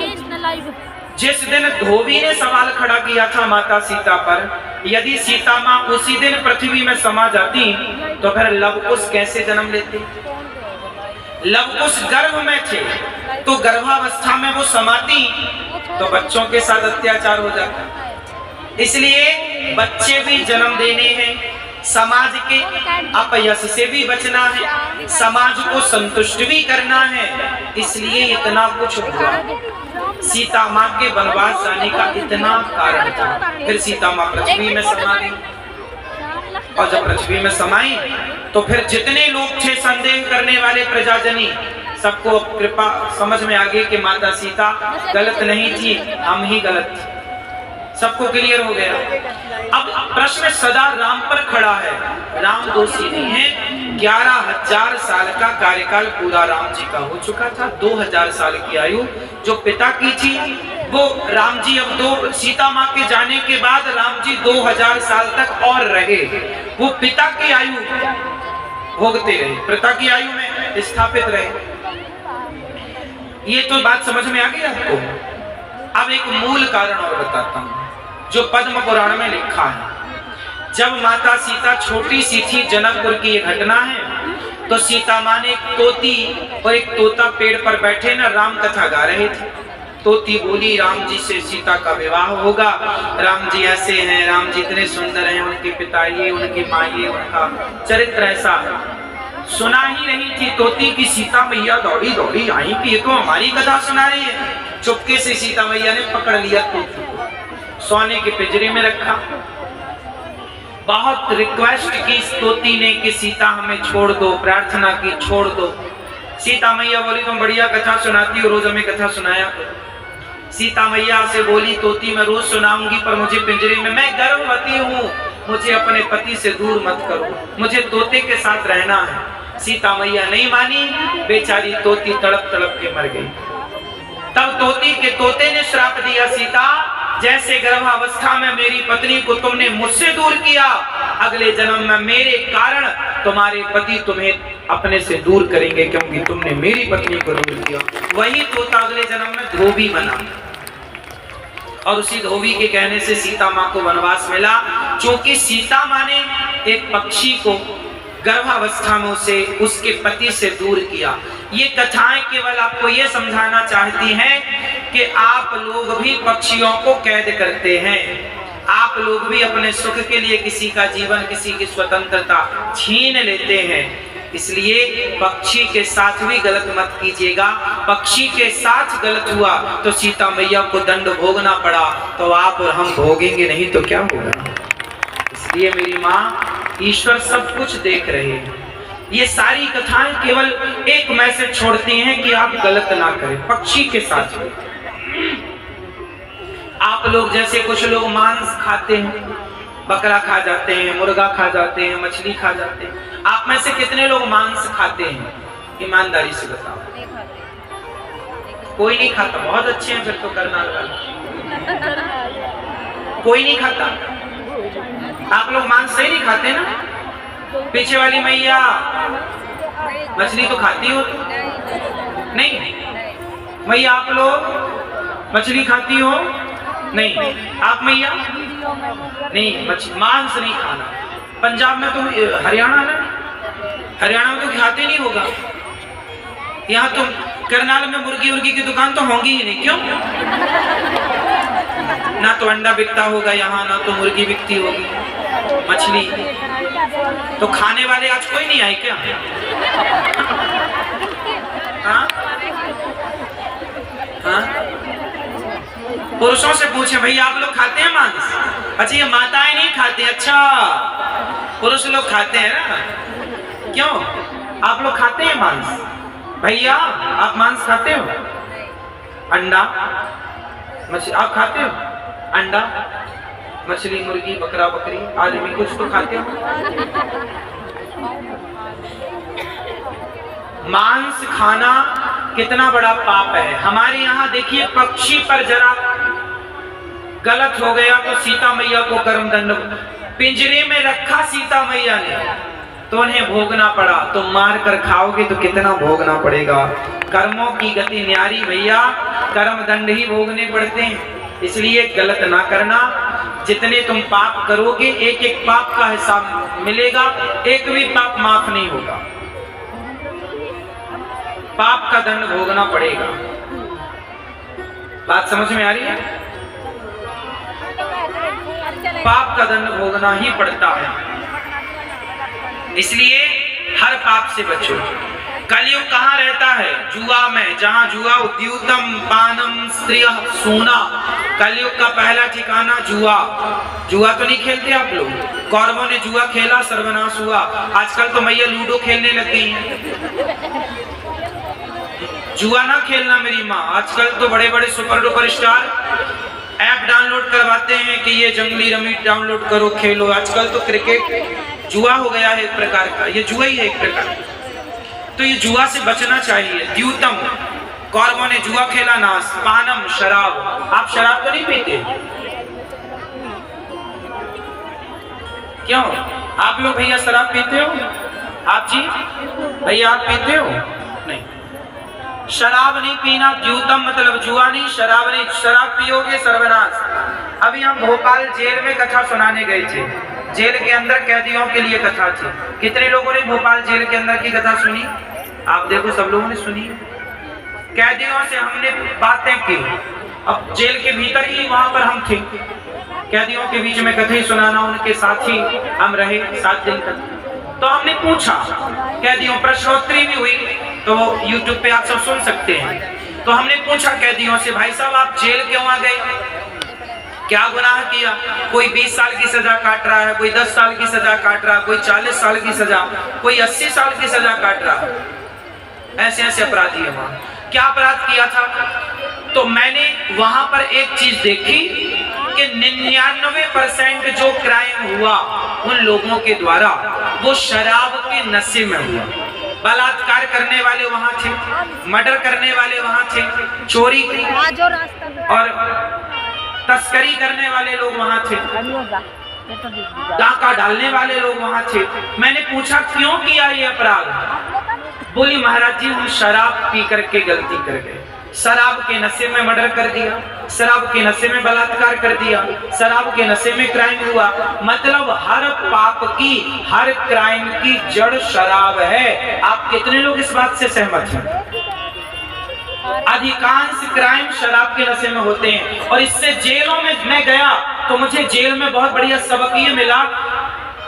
जिस दिन धोबी ने सवाल खड़ा किया था माता सीता पर, यदि सीता माँ उसी दिन पृथ्वी में समा जाती तो फिर लव कुश कैसे जन्म लेते? लव कुश गर्भ में थे तो गर्भावस्था में वो समाती तो बच्चों के साथ अत्याचार हो जाता। इसलिए बच्चे भी जन्म देने हैं, समाज के अपयश से भी बचना है, समाज को संतुष्ट भी करना है, इसलिए इतना कुछ हुआ। सीता माँ के वनवास जाने का इतना कारण था। फिर सीता माँ पृथ्वी में समा गई, और जब पृथ्वी में समाई तो फिर जितने लोग थे संदेह करने वाले प्रजाजनी, सबको कृपा समझ में आ गई कि माता सीता गलत नहीं थी, हम ही गलत थे। सबको क्लियर हो गया। अब प्रश्न सदा राम पर खड़ा है, राम दोषी नहीं है। 11,000 साल का कार्यकाल पूरा राम जी का हो चुका था। 2,000 साल की आयु जो पिता की थी वो राम जी अब सीता माँ के जाने के बाद राम जी 2,000 साल तक और रहे। वो पिता की आयु भोगते रहे, पिता की आयु में स्थापित रहे। ये तो बात समझ में आ गई आपको। अब एक मूल कारण और बताता हूँ जो पद्म पुराण में लिखा है। जब माता सीता छोटी सी थी, जनकपुर की ये घटना है, तो सीता माँ ने एक तोती और एक तोता पेड़ पर बैठे ना राम कथा गा रहे थे। तोती बोली, राम जी से सीता का विवाह होगा, राम जी ऐसे हैं, राम जी इतने सुंदर हैं, उनके पिता ये, उनकी माँ ये, उनका चरित्र ऐसा है। सुना ही नहीं थी तोती की सीता मैया दौड़ी दौड़ी आई कि ये तो हमारी कथा सुना रही है। चुपके से सीता मैया ने पकड़ लिया तोती को, सोने के पिंजरे में रखा। बहुत रिक्वेस्ट की तोती ने कि सीता हमें छोड़ दो, प्रार्थना की छोड़ दो। सीता मैया बोली, तुम बढ़िया कथा सुनाती हो, रोज हमें कथा सुनाया। सीता मैया से बोली, तोती मैं रोज सुनाऊंगी पर मुझे पिंजरे में, मैं गर्भवती हूँ, मुझे अपने पति से दूर मत करो, मुझे तोते के साथ रहना है। सीता मैया नहीं मानी, बेचारी तोती तड़प तड़प के मर गई। तब तोते ने श्राप दिया, सीता जैसे गर्भावस्था में मेरी पत्नी को तुमने मुझसे दूर किया, अगले जन्म में मेरे कारण तुम्हारे पति तुम्हें अपने से दूर करेंगे, क्योंकि तुमने मेरी पत्नी को दूर किया। वही तोता अगले जन्म में धोबी बना, और उसी धोबी के कहने से सीता माँ को वनवास मिला। क्योंकि सीता माँ ने एक पक्षी को गर्भावस्था में उसे उसके पति से दूर किया। ये कथाएं केवल आपको ये समझाना चाहती हैं कि आप लोग भी पक्षियों को कैद करते हैं, आप लोग भी अपने सुख के लिए किसी का जीवन, किसी की स्वतंत्रता छीन लेते हैं। इसलिए पक्षी के साथ भी गलत मत कीजिएगा। पक्षी के साथ गलत हुआ तो सीता मैया को दंड भोगना पड़ा, तो आप और हम भोगेंगे नहीं तो क्या होगा। इसलिए मेरी माँ, ईश्वर सब कुछ देख रहे हैं। ये सारी कथाएं केवल एक मैसेज छोड़ती हैं कि आप गलत ना करें पक्षी के साथ। आप लोग जैसे कुछ लोग मांस खाते हैं, बकरा खा जाते हैं, मुर्गा खा जाते हैं, मछली खा जाते हैं। आप में से कितने लोग मांस खाते हैं? ईमानदारी से बताओ। कोई नहीं खाता, बहुत अच्छे हैं फिर तो करनाल वाले। कोई नहीं खाता, आप लोग मांस सही नहीं खाते ना? पीछे वाली मैया मछली तो खाती हो? नहीं मैया, आप लोग मछली खाती हो? नहीं। आप मैया? नहीं, मांस नहीं खाना। पंजाब में तो, हरियाणा ना, हरियाणा में तो खाते नहीं होगा। यहाँ तो करनाल में मुर्गी उर्गी की दुकान तो होंगी ही नहीं। क्यों? ना तो अंडा बिकता होगा यहाँ, ना तो मुर्गी बिकती होगी, मछली। तो खाने वाले आज कोई नहीं आए क्या? हाँ हाँ, पुरुषों से पूछे भैया आप लोग खाते हैं मांस? अच्छा ये माताएं नहीं खाते, अच्छा पुरुष लोग खाते हैं ना। क्यों आप लोग खाते हैं मांस? भैया आप मांस खाते हो? अंडा मछली आप खाते हो? अंडा मछली मुर्गी बकरा बकरी आदमी कुछ तो खाते हो? मांस खाना कितना बड़ा पाप है। हमारे यहाँ देखिए पक्षी पर जरा गलत हो गया तो सीता मैया को कर्मदंड, पिंजरे में रखा सीता मैया ने तो उन्हें भोगना पड़ा। तो मार कर खाओगे तो कितना भोगना पड़ेगा। कर्मों की गति न्यारी भैया, कर्मदंड ही भोगने पड़ते हैं। इसलिए गलत ना करना। जितने तुम पाप करोगे एक एक पाप का हिसाब मिलेगा, एक भी पाप माफ नहीं होगा, पाप का दंड भोगना पड़ेगा। बात समझ में आ रही है? पाप का दंड भोगना ही पड़ता है। इसलिए हर पाप से बचो। कलयुग कहाँ रहता है? जुआ में। जहाँ जुआ उद्यूतम पानम स्त्रिय सोना। कलयुग का पहला ठिकाना जुआ। जुआ तो नहीं खेलते आप लोग? कौरवों ने जुआ खेला, सर्वनाश हुआ। आजकल तो मैया लूडो खेलने लग गई हैं। जुआ ना खेलना मेरी माँ। आजकल तो बड़े बड़े super duper star app download करवाते हैं कि ये जंगली रमी डाउनलोड करो खेलो। आजकल तो क्रिकेट जुआ हो गया है एक प्रकार का, ये जुआ ही है एक प्रकार। तो ये जुआ से बचना चाहिए। द्यूतम, कौरवों ने जुआ खेला नाश। पानम, शराब। आप शराब तो नहीं पीते? क्यों आप लोग भैया शराब पीते हो? आप जी भैया आप पीते हो? नहीं, शराब नहीं पीना। द्यूतम मतलब जुआ नहीं, शराब नहीं। शराब पियोगे सर्वनाश। अभी हम भोपाल जेल में कथा सुनाने गए थे। जेल के अंदर कैदियों के लिए कथा थी। कितने लोगों ने भोपाल जेल के अंदर की कथा सुनी? आप देखो सब लोगों ने सुनी। कैदियों से हमने बातें की। अब जेल के भीतर ही वहां पर हम थे, कैदियों के बीच में कथा सुनाना, उनके साथ ही हम रहे 7 दिन तक। तो हमने पूछा कैदियों, प्रश्नोत्तरी भी हुई, तो YouTube पे आप सब सुन सकते हैं। तो हमने पूछा कैदियों से, भाई साहब आप जेल क्यों आ गए? क्या गुनाह किया? कोई 20 साल की सजा काट रहा है, कोई 10 साल की सजा काट रहा है, कोई 40 साल की सजा, कोई 80 साल की सजा काट रहा है। ऐसे ऐसे अपराधी है वहां। क्या अपराध किया था? तो मैंने वहां पर एक चीज देखी कि 99% जो क्राइम हुआ उन लोगों के द्वारा वो शराब के नशे में हुआ। बलात्कार करने वाले वहां थे, मर्डर करने वाले वहां थे, चोरी और तस्करी करने वाले लोग वहां थे, डाका डालने वाले लोग वहां थे। मैंने पूछा क्यों किया ये अपराध? बोली महाराज जी हम शराब पी करके गलती कर गए। शराब के नशे में मर्डर कर दिया, शराब के नशे में बलात्कार कर दिया, शराब के नशे में क्राइम हुआ। मतलब हर पाप की, हर क्राइम की जड़ शराब है। आप कितने लोग इस बात से सहमत हैं? अधिकांश क्राइम शराब के नशे में होते हैं। और इससे जेलों में मैं गया तो मुझे जेल में बहुत बढ़िया सबक ये मिला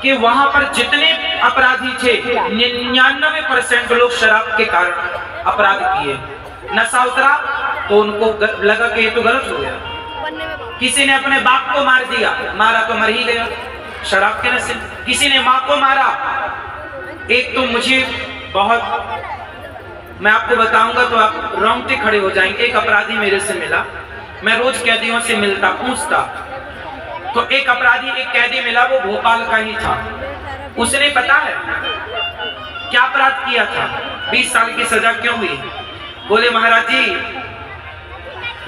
कि वहां पर जितने अपराधी थे 99% लोग शराब के कारण अपराध किए। नशा उतरा तो उनको लगा कि ये तो गलत हो गया। किसी ने अपने बाप को मार दिया, मारा तो मर ही गया शराब के नशे। किसी ने माँ को मारा। एक तो मुझे बहुत, मैं आपको बताऊंगा तो आप रोंगटे खड़े हो जाएंगे। एक अपराधी मेरे से मिला, मैं रोज कैदियों से मिलता पूछता, तो एक अपराधी, एक कैदी मिला, वो भोपाल का ही था। उसने पता है क्या अपराध किया था? 20 साल की सजा क्यों हुई? बोले महाराज जी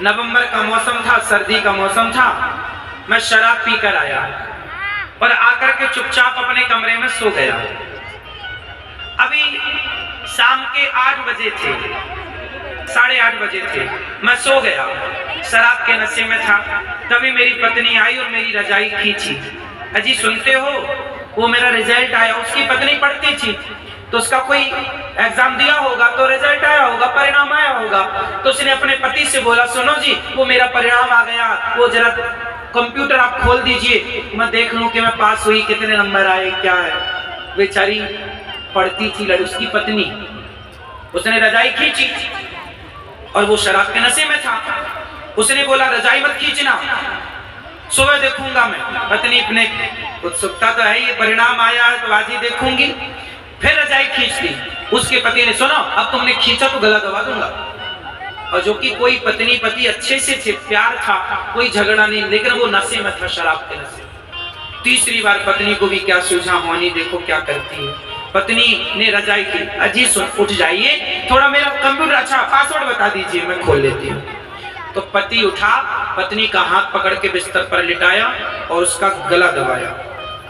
नवंबर का मौसम था, सर्दी का मौसम था, मैं शराब पीकर आया और आकर के चुपचाप अपने कमरे में सो गया। अभी शाम के 8 बजे थे, 8:30 बजे थे, मैं सो गया, शराब के नशे में था। तभी मेरी पत्नी आई और मेरी रजाई खींची। अजी सुनते हो, वो मेरा रिजल्ट आया। उसकी पत्नी पढ़ती थी, तो उसका कोई एग्जाम दिया होगा, तो रिजल्ट आया होगा, परिणाम आया होगा, तो उसने अपने पति से बोला, सुनो जी वो मेरा परिणाम आ गया, वो जरा कंप्यूटर आप खोल दीजिए, मैं देख लूं कि मैं पास हुई, कितने नंबर आए, क्या है। बेचारी पढ़ती थी लड़की, उसकी पत्नी, उसने रजाई खींची और वो शराब के नशे में था। उसने बोला रजाई मत खींचना, सुबह देखूंगा मैं। पत्नी अपने उत्सुकता तो है, ये परिणाम आया है तो आज ही देखूंगी, फिर रजाई खींच दी। उसके पति ने, सुनो अब तुमने खींचा तो गला दबा दूंगा। और जो कि कोई पत्नी पति अच्छे से थे, प्यार था, कोई झगड़ा नहीं, लेकिन वो नशे में था, शराब के नशे। तीसरी बार पत्नी को भी क्या सूझा, होनी देखो क्या करती है। पत्नी ने रजाई की, अजी सुन उठ जाइए, थोड़ा मेरा कंप्यूटर, अच्छा पासवर्ड बता दीजिए, मैं खोल लेती हूँ। तो पति उठा, पत्नी का हाथ पकड़ के बिस्तर पर लिटाया और उसका गला दबाया,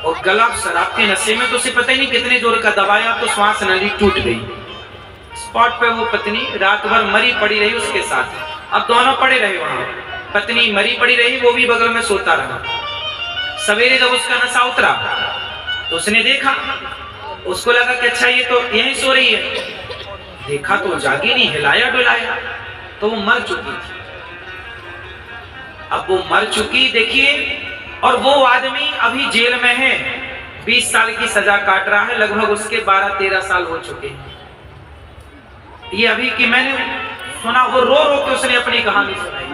और गला शराब के नशे में तो उसे पता ही नहीं कितने जोर का दबाया, तो श्वास नली टूट गई। स्पॉट पे वो पत्नी रात भर मरी पड़ी रही उसके साथ। अब दोनों पड़े रहे वहां, पत्नी मरी पड़ी रही, वो भी बगल में सोता रहा। सवेरे जब उसका नशा उतरा तो उसने देखा, उसको लगा कि अच्छा ये तो यहीं सो रही है। देखा तो जागी नहीं, हिलाया डुलाया तो वो मर चुकी थी। अब वो मर चुकी देखिए, और वो आदमी अभी जेल में है, 20 साल की सजा काट रहा है, लगभग उसके 12-13 साल हो चुके हैं। ये अभी की मैंने सुना, वो रो रो के उसने अपनी कहानी सुनाई।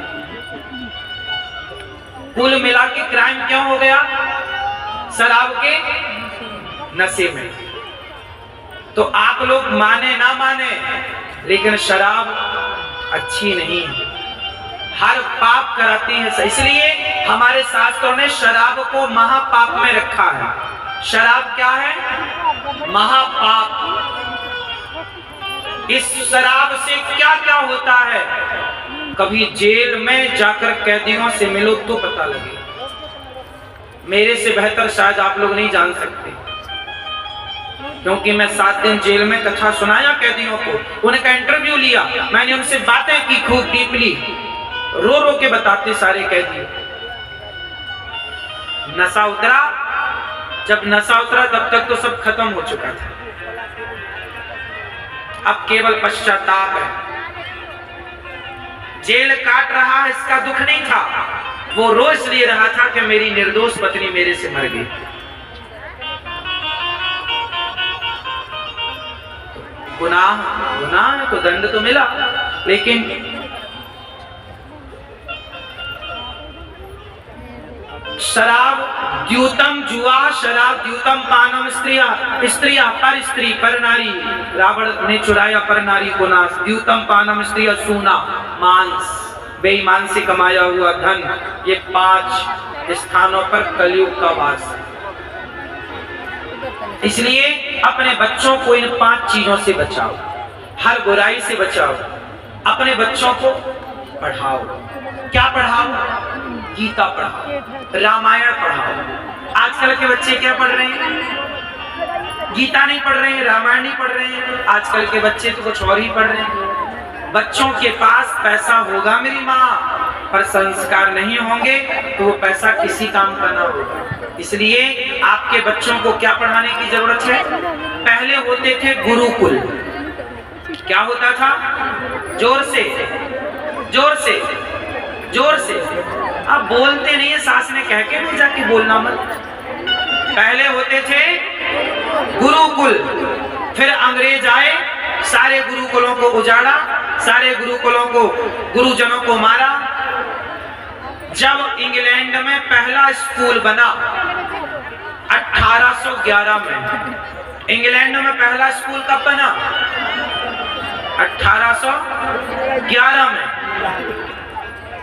कुल मिला के क्राइम क्यों हो गया? शराब के नशे में। तो आप लोग माने ना माने, लेकिन शराब अच्छी नहीं है, हर पाप कराती है। इसलिए हमारे शास्त्रों ने शराब को महापाप में रखा है। शराब क्या है? महापाप। इस शराब से क्या क्या होता है, कभी जेल में जाकर कैदियों से मिलो तो पता लगे। मेरे से बेहतर शायद आप लोग नहीं जान सकते, क्योंकि मैं 7 दिन जेल में कथा सुनाया कैदियों को, उनका इंटरव्यू लिया, मैंने उनसे बातें की खूब डीपली, रो रो के बताते सारे कैदी। नशा उतरा, जब नशा उतरा तब तक तो सब खत्म हो चुका था, अब केवल पश्चाताप है। जेल काट रहा है इसका दुख नहीं था, वो रो इसलिए रहा था कि मेरी निर्दोष पत्नी मेरे से मर गई। गुनाह गुनाह तो दंड तो मिला, लेकिन शराब द्यूतम जुआ, शराब द्यूतम पानम स्त्रिया, स्त्रिया पर स्त्री पर नारी, रावण ने चुराया पर नारी को नाश। द्यूतम पानम स्त्रिया, सोना मांस, बेईमान से कमाया हुआ धन, ये 5 स्थानों पर कलयुग का वास। इसलिए अपने बच्चों को इन 5 चीजों से बचाओ, हर बुराई से बचाओ, अपने बच्चों को पढ़ाओ। क्या पढ़ाओ? गीता पढ़ाओ, रामायण पढ़ाओ। आजकल के बच्चे क्या पढ़ रहे हैं? गीता नहीं पढ़ रहे हैं, रामायण नहीं पढ़ रहे हैं, आजकल के बच्चे तो कुछ और ही पढ़ रहे हैं। बच्चों के पास पैसा होगा मेरी माँ, पर संस्कार नहीं होंगे तो वो पैसा किसी काम का ना होगा। इसलिए आपके बच्चों को क्या पढ़ाने की जरूरत है? पहले होते थे गुरुकुल। क्या होता था? जोर से जोर से जोर से। अब बोलते नहीं है, सास ने कह के भेजा कि बोलना मत। पहले होते थे गुरुकुल, फिर अंग्रेज आए, सारे गुरुकुलों को उजाड़ा, सारे गुरुकुलों को, गुरुजनों को मारा। जब इंग्लैंड में पहला स्कूल बना 1811 में, इंग्लैंड में पहला स्कूल कब बना? 1811 में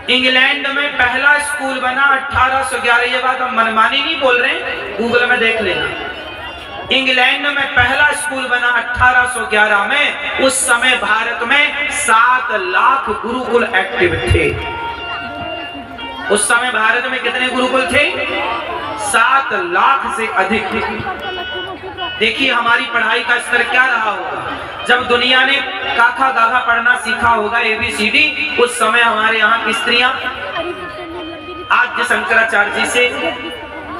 इंग्लैंड में पहला स्कूल बना 1811। ये बात हम मनमानी नहीं बोल रहे हैं, गूगल में देख लेना। इंग्लैंड में पहला स्कूल बना 1811 में। उस समय भारत में 7 लाख गुरुकुल एक्टिव थे। उस समय भारत में कितने गुरुकुल थे? 7 लाख से अधिक। देखिए हमारी पढ़ाई का स्तर क्या रहा होगा। जब दुनिया ने काखा गाघा पढ़ना सीखा होगा, ABCD, उस समय हमारे यहाँ की स्त्रियां आद्य शंकराचार्य जी से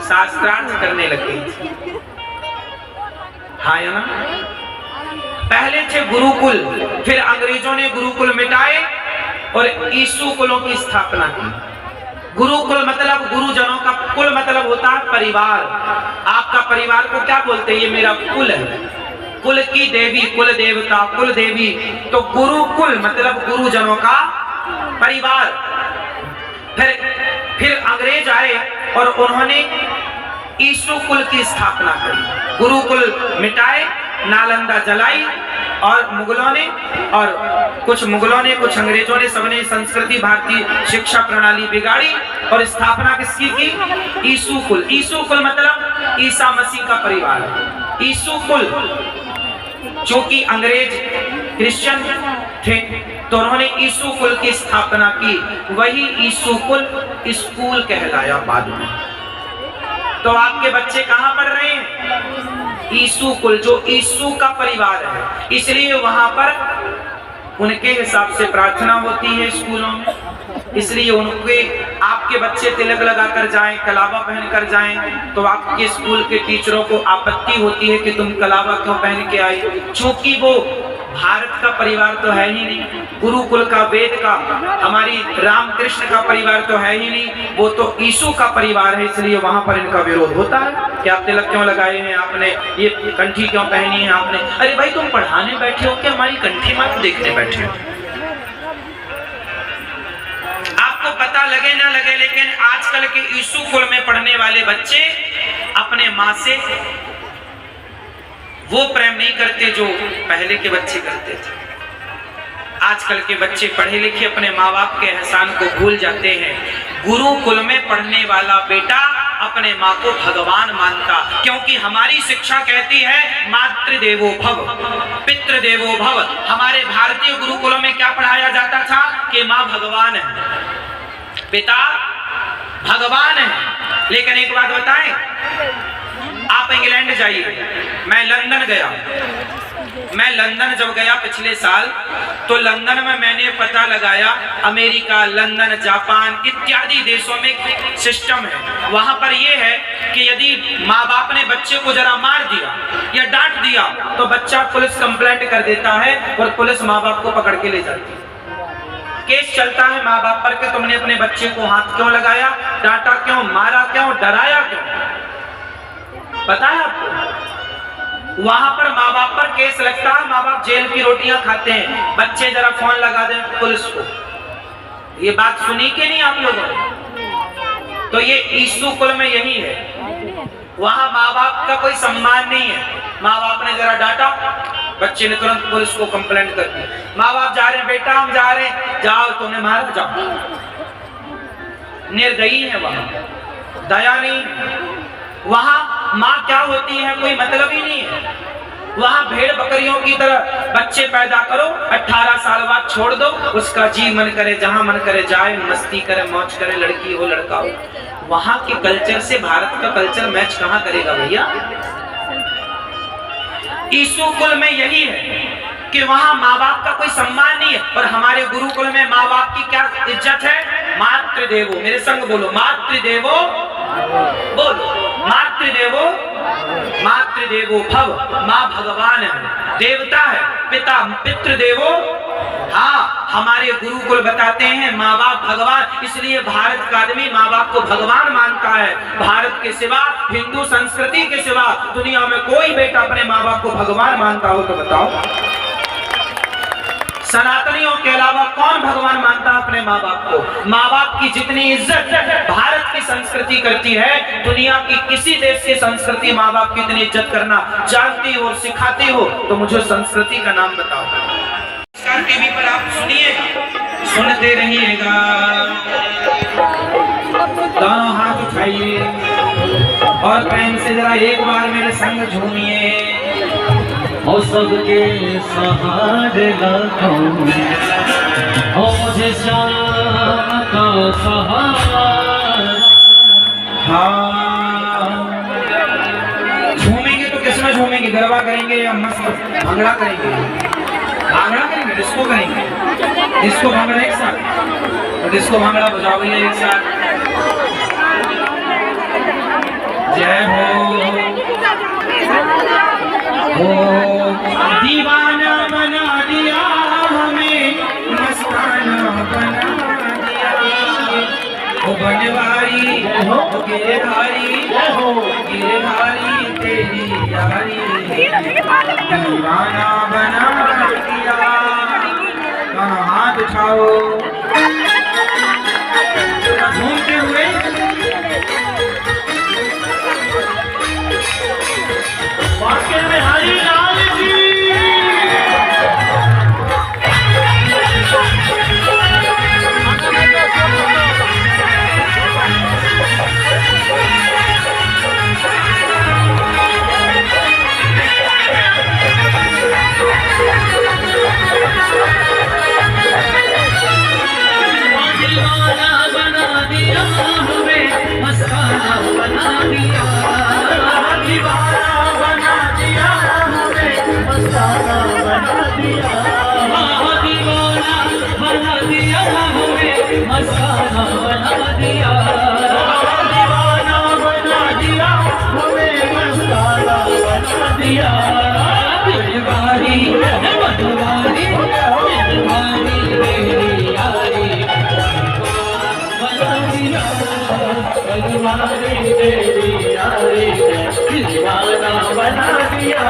शास्त्रार्थ करने लग गई थी। हाँ या ना? पहले थे गुरुकुल, फिर अंग्रेजों ने गुरुकुल मिटाए और ईसु कुलों की स्थापना की। गुरुकुल मतलब गुरुजनों का, कुल मतलब होता है परिवार। आपका परिवार को क्या बोलते हैं? ये मेरा कुल है, कुल की देवी, कुल देवता, कुल देवी। तो गुरुकुल मतलब गुरुजनों का परिवार। फिर अंग्रेज आए और उन्होंने ईसु कुल की स्थापना करी। गुरुकुल मिटाए, नालंदा जलाई और मुगलों ने, और कुछ मुगलों ने, कुछ अंग्रेजों ने, सबने संस्कृति, भारतीय शिक्षा प्रणाली बिगाड़ी और स्थापना किसकी की? ईसु कुल। ईसु कुल मतलब ईसा मसीह का परिवार। ईसु कुल, चूंकि अंग्रेज क्रिश्चियन थे तो उन्होंने ईसु कुल की स्थापना की। वही ईसु कुल स्कूल कहलाया बाद में। तो आपके बच्चे कहाँ पढ़ रहे हैं? ईसु कुल, जो ईसु का परिवार है। इसलिए वहां पर उनके हिसाब से प्रार्थना होती है स्कूलों में। इसलिए उनके, आपके बच्चे तिलक लगाकर जाएं, कलावा पहनकर जाएं, तो आपके स्कूल के टीचरों को आपत्ति होती है कि तुम कलावा क्यों पहन के आई? क्योंकि वो भारत का परिवार तो है ही नहीं, गुरुकुल का, वेद का, हमारी रामकृष्ण का परिवार तो है ही नहीं, वो तो ईसु का परिवार है। इसलिए वहां पर इनका विरोध होता है कि आप तिलक क्यों लगाए हैं, आपने ये कंठी क्यों पहनी है आपने? अरे भाई, तुम पढ़ाने बैठे हो क्या हमारी कंठी मत देखने बैठे हो? आपको पता लगे ना लगे, लेकिन आजकल के ईसु कुल में पढ़ने वाले बच्चे अपने माँ से वो प्रेम नहीं करते जो पहले के बच्चे करते थे। आजकल के बच्चे पढ़े लिखे अपने माँ बाप के एहसान को भूल जाते हैं। गुरुकुल में पढ़ने वाला बेटा अपने माँ को भगवान मानता, क्योंकि हमारी शिक्षा कहती है मातृदेवो भव, पितृदेवो भव। हमारे भारतीय गुरुकुलों में क्या पढ़ाया जाता था कि माँ भगवान है, पिता भगवान है। लेकिन एक बात बताएं, आप इंग्लैंड जाइए, मैं लंदन गया। मैं लंदन जब गया पिछले साल, तो लंदन में मैंने पता लगाया, अमेरिका, लंदन, जापान इत्यादि देशों में सिस्टम है। वहां पर यह है कि यदि माँ बाप ने बच्चे को जरा मार दिया या डांट दिया तो बच्चा पुलिस कंप्लेंट कर देता है और पुलिस माँ बाप को पकड़ के ले जाती है। केस चलता है माँ बाप पर कि तुमने अपने बच्चे को हाथ क्यों लगाया, डांटा क्यों, मारा क्यों, डराया क्यों? पता है आपको? वहां पर माँ बाप पर केस लगता है, माँ बाप जेल की रोटियां खाते हैं। बच्चे जरा फोन लगा दें पुलिस को। ये बात सुनी कि नहीं आप लोगों ने? तो ये ईसु कुल में यही है। वहां माँ बाप का कोई सम्मान नहीं है। माँ बाप ने जरा डांटा, बच्चे ने तुरंत पुलिस को कंप्लेंट कर दी। माँ बाप जा रहे हैं, बेटा हम जा रहे हैं, जाओ, तुमने मारा, जाओ। निर्दयी है वहां, दया नहीं। वहां माँ क्या होती है कोई मतलब ही नहीं है। वहां भेड़ बकरियों की तरह बच्चे पैदा करो, 18 साल बाद छोड़ दो, उसका जी मन करे जहां मन करे जाए, मस्ती करे, मौज करे, लड़की हो लड़का हो। वहां के कल्चर से भारत का कल्चर मैच कहां करेगा भैया? ईसु कुल में यही है कि वहां माँ बाप का कोई सम्मान नहीं है। और हमारे गुरुकुल में माँ बाप की क्या इज्जत है? मातृदेवो, मेरे संग बोलो, मातृदेवो बोलो, मातृदेवो, मातृदेवो भव। माँ भगवान है, देवता है, पिता पितृदेवो। हाँ, हमारे गुरुकुल बताते हैं माँ बाप भगवान। इसलिए भारत का आदमी माँ बाप को भगवान मानता है। भारत के सिवा, हिंदू संस्कृति के सिवा दुनिया में कोई बेटा अपने माँ बाप को भगवान मानता हो तो बताओ? सनातनियों के अलावा कौन भगवान मानता है अपने माँ बाप को? माँ बाप की जितनी इज्जत भारत की संस्कृति करती है, दुनिया की किसी देश की संस्कृति माँ बाप की इतनी इज्जत करना जानती हो और सिखाती हो तो मुझे संस्कृति का नाम बताओ। टीवी पर आप सुनिएगा, सुनते रहिएगा। दोनों हाथ उठाइए और प्रेम से जरा एक बार मेरे संग झूमिए। हो सबके सहारे लगो, हो मुझे शाम का सहारा। हाँ, झूमेंगे तो किसमें झूमेंगे? गरबा करेंगे या मस्त भांगड़ा करेंगे? भांगड़ा करेंगे, डिस्को करेंगे। डिस्को भांगड़ा एक साथ, तो डिस्को भांगड़ा बजाओ भैया एक साथ। जय हो ओ दीवाना बना दिया हमें, मस्ताना बना दिया। ओ बनवारी ओ गिरधारी तेरी यारी, दीवाना बना दिया। दोनों हाथ उठाओ घूमते हुए। वाक्य में हरी लाल की दीवाना बना दिया हमें, मस्ताना बना दिया। दीवाना बना दिया हमें, मस्ताना बना दिया। दीवाना बना दिया हमें, मस्ताना बना दिया। दीवाना बना दिया हमें, मस्ताना बना दिया। दिलवारी दिलवारी दिलवारी तेरी यारी, दिलवारी तेरी यारी, दीवाना बना दिया।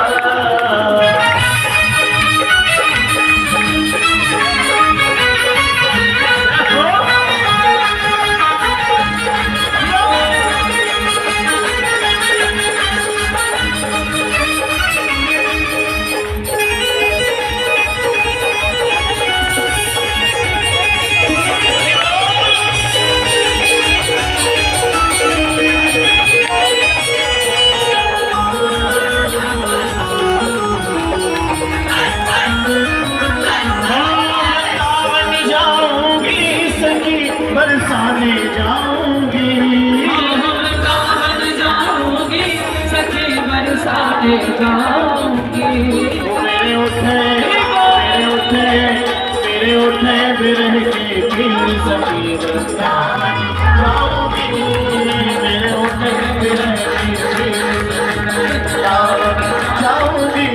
बरसाने जाऊंगी, जाऊंगी सखी बरसाने जाऊंगी। मेरे उठे बिरह के दिल सखी बरसाने जाऊंगी। मेरे उठे बिरह के दिल जाऊंगी।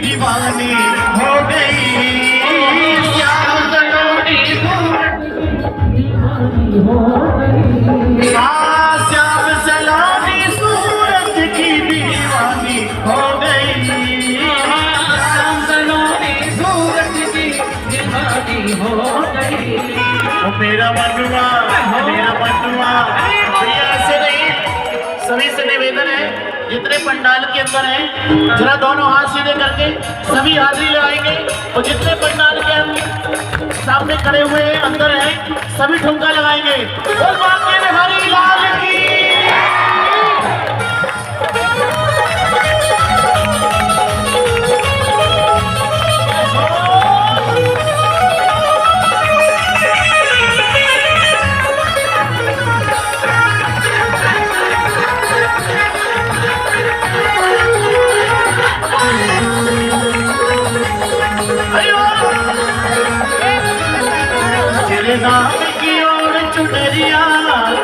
दीवानी हो गई, श्याम सलोनी श्याम सलोनी सूरत की दीवानी हो गई। श्याम सलोनी सूरत की दीवानी हो गई। वो मेरा बटुआ भैया ऐसे नहीं, सभी से निवेदन है जितने पंडाल के अंदर हैं, जरा दोनों हाथ सीधे करके सभी हाजिरी लगाएंगे। और जितने पंडाल के सामने खड़े हुए हैं, अंदर हैं, सभी ठुमका लगाएंगे। और बाकी में हरी लाल की तेरे नाम की ओर चुनरिया,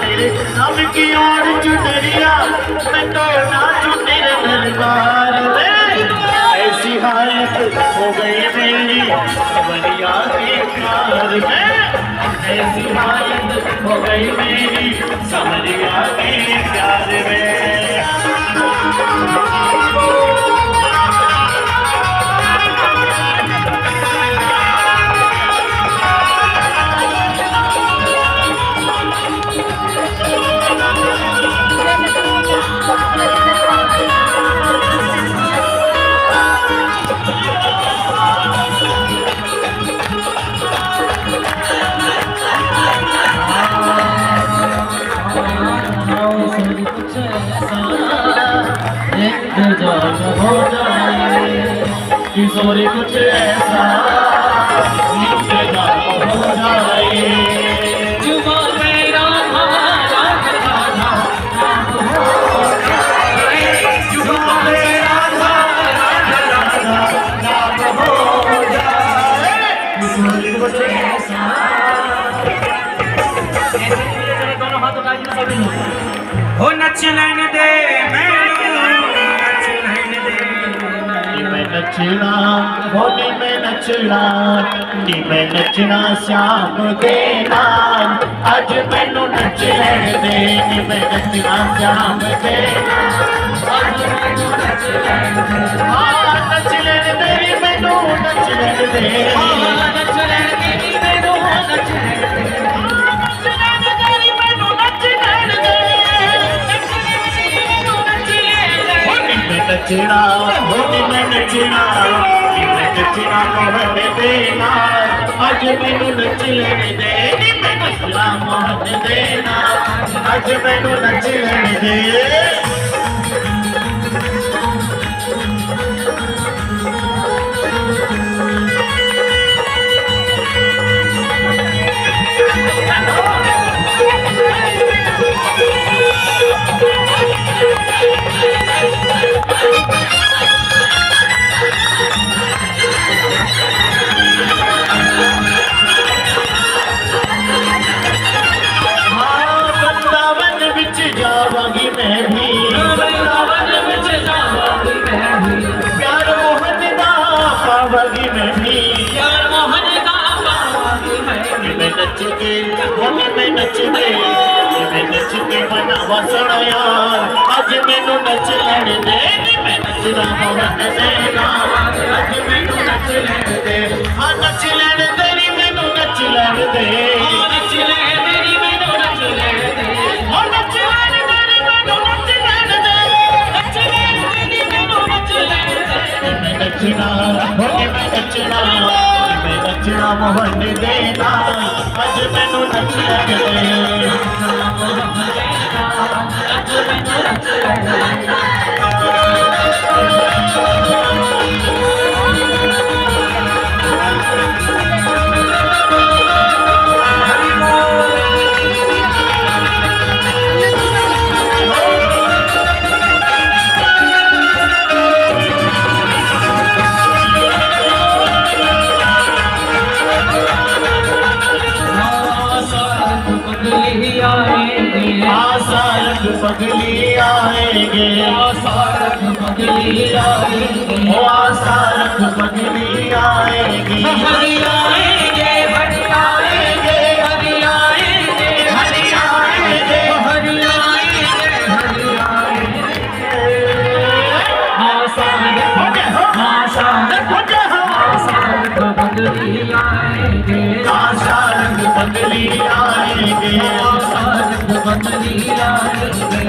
तेरे नाम की ओर चुनरिया, मैं तो नाचूं तेरे दरबार में। ऐसी हालत हो गई मेरी समरिया के प्यार में, ऐसी हालत हो गई मेरी समरिया के प्यार में। इंतजाम हो जाए, किशोरी कुछ ऐसा इंतजाम हो जाए। जुबा में राधा राधा राधा जुबा में राधा राधा राधा नाम हो जाए, किशोरी कुछ ऐसा। दोनों हाथ उठा के सभी लोग हो नच लेने दे मैनू नच लेने दे मैं नचना होली में नचना कि मैं नचना श्याम दे नाल, अज मैनू नच लेने दे कि मैं नचना श्याम दे नाल। हाँ नच लेने दे मैनू नच लेने दे, नच लेने दे मैनू नच लेने दे नचना होली में नचना कि मैं नचना मोहन देना, अज मैनू नच लेने दे कि मैं नचना मोहन देना, अज मैनू नच लेने दे। जावांगी मैं भी वृंदावन विच जावांगी मैं भी, प्यार मोहन दा पावांगी मैं भी, प्यार मोहन दा पावांगी मैं भी। मैं नच के होली में नच के मैं नच के मनावा सोना यार, अज मैनू नच लेने दे कि मैं नचना मोहन देना, अज मैनू नच लेने दे। हाँ नच लेने दे नी मैनू नच लेने दे, नच लेने दे मैनू नच लेने दे, हाँ नच लेने दे नी मैनू नच लेने दे, नच लेने दे मैनू नच लेने दे। मैं नचना होली में नचना मैं नचना मोहन देना, अज मैनू नच लेने दे। अज मैनू नच लेने दे। आसारंग पगली आएंगे, आसारंग पगली आएंगे, ओ आसारंग पगली आएंगे, हरि आएंगे हरि आएंगे हरि आएंगे हरि आएंगे हरि आएंगे हरि आएंगे। आसारंग आसारंग आसारंग पगली आएंगे, आसारंग पगली आएंगे, आसारंग पगली आएंगे।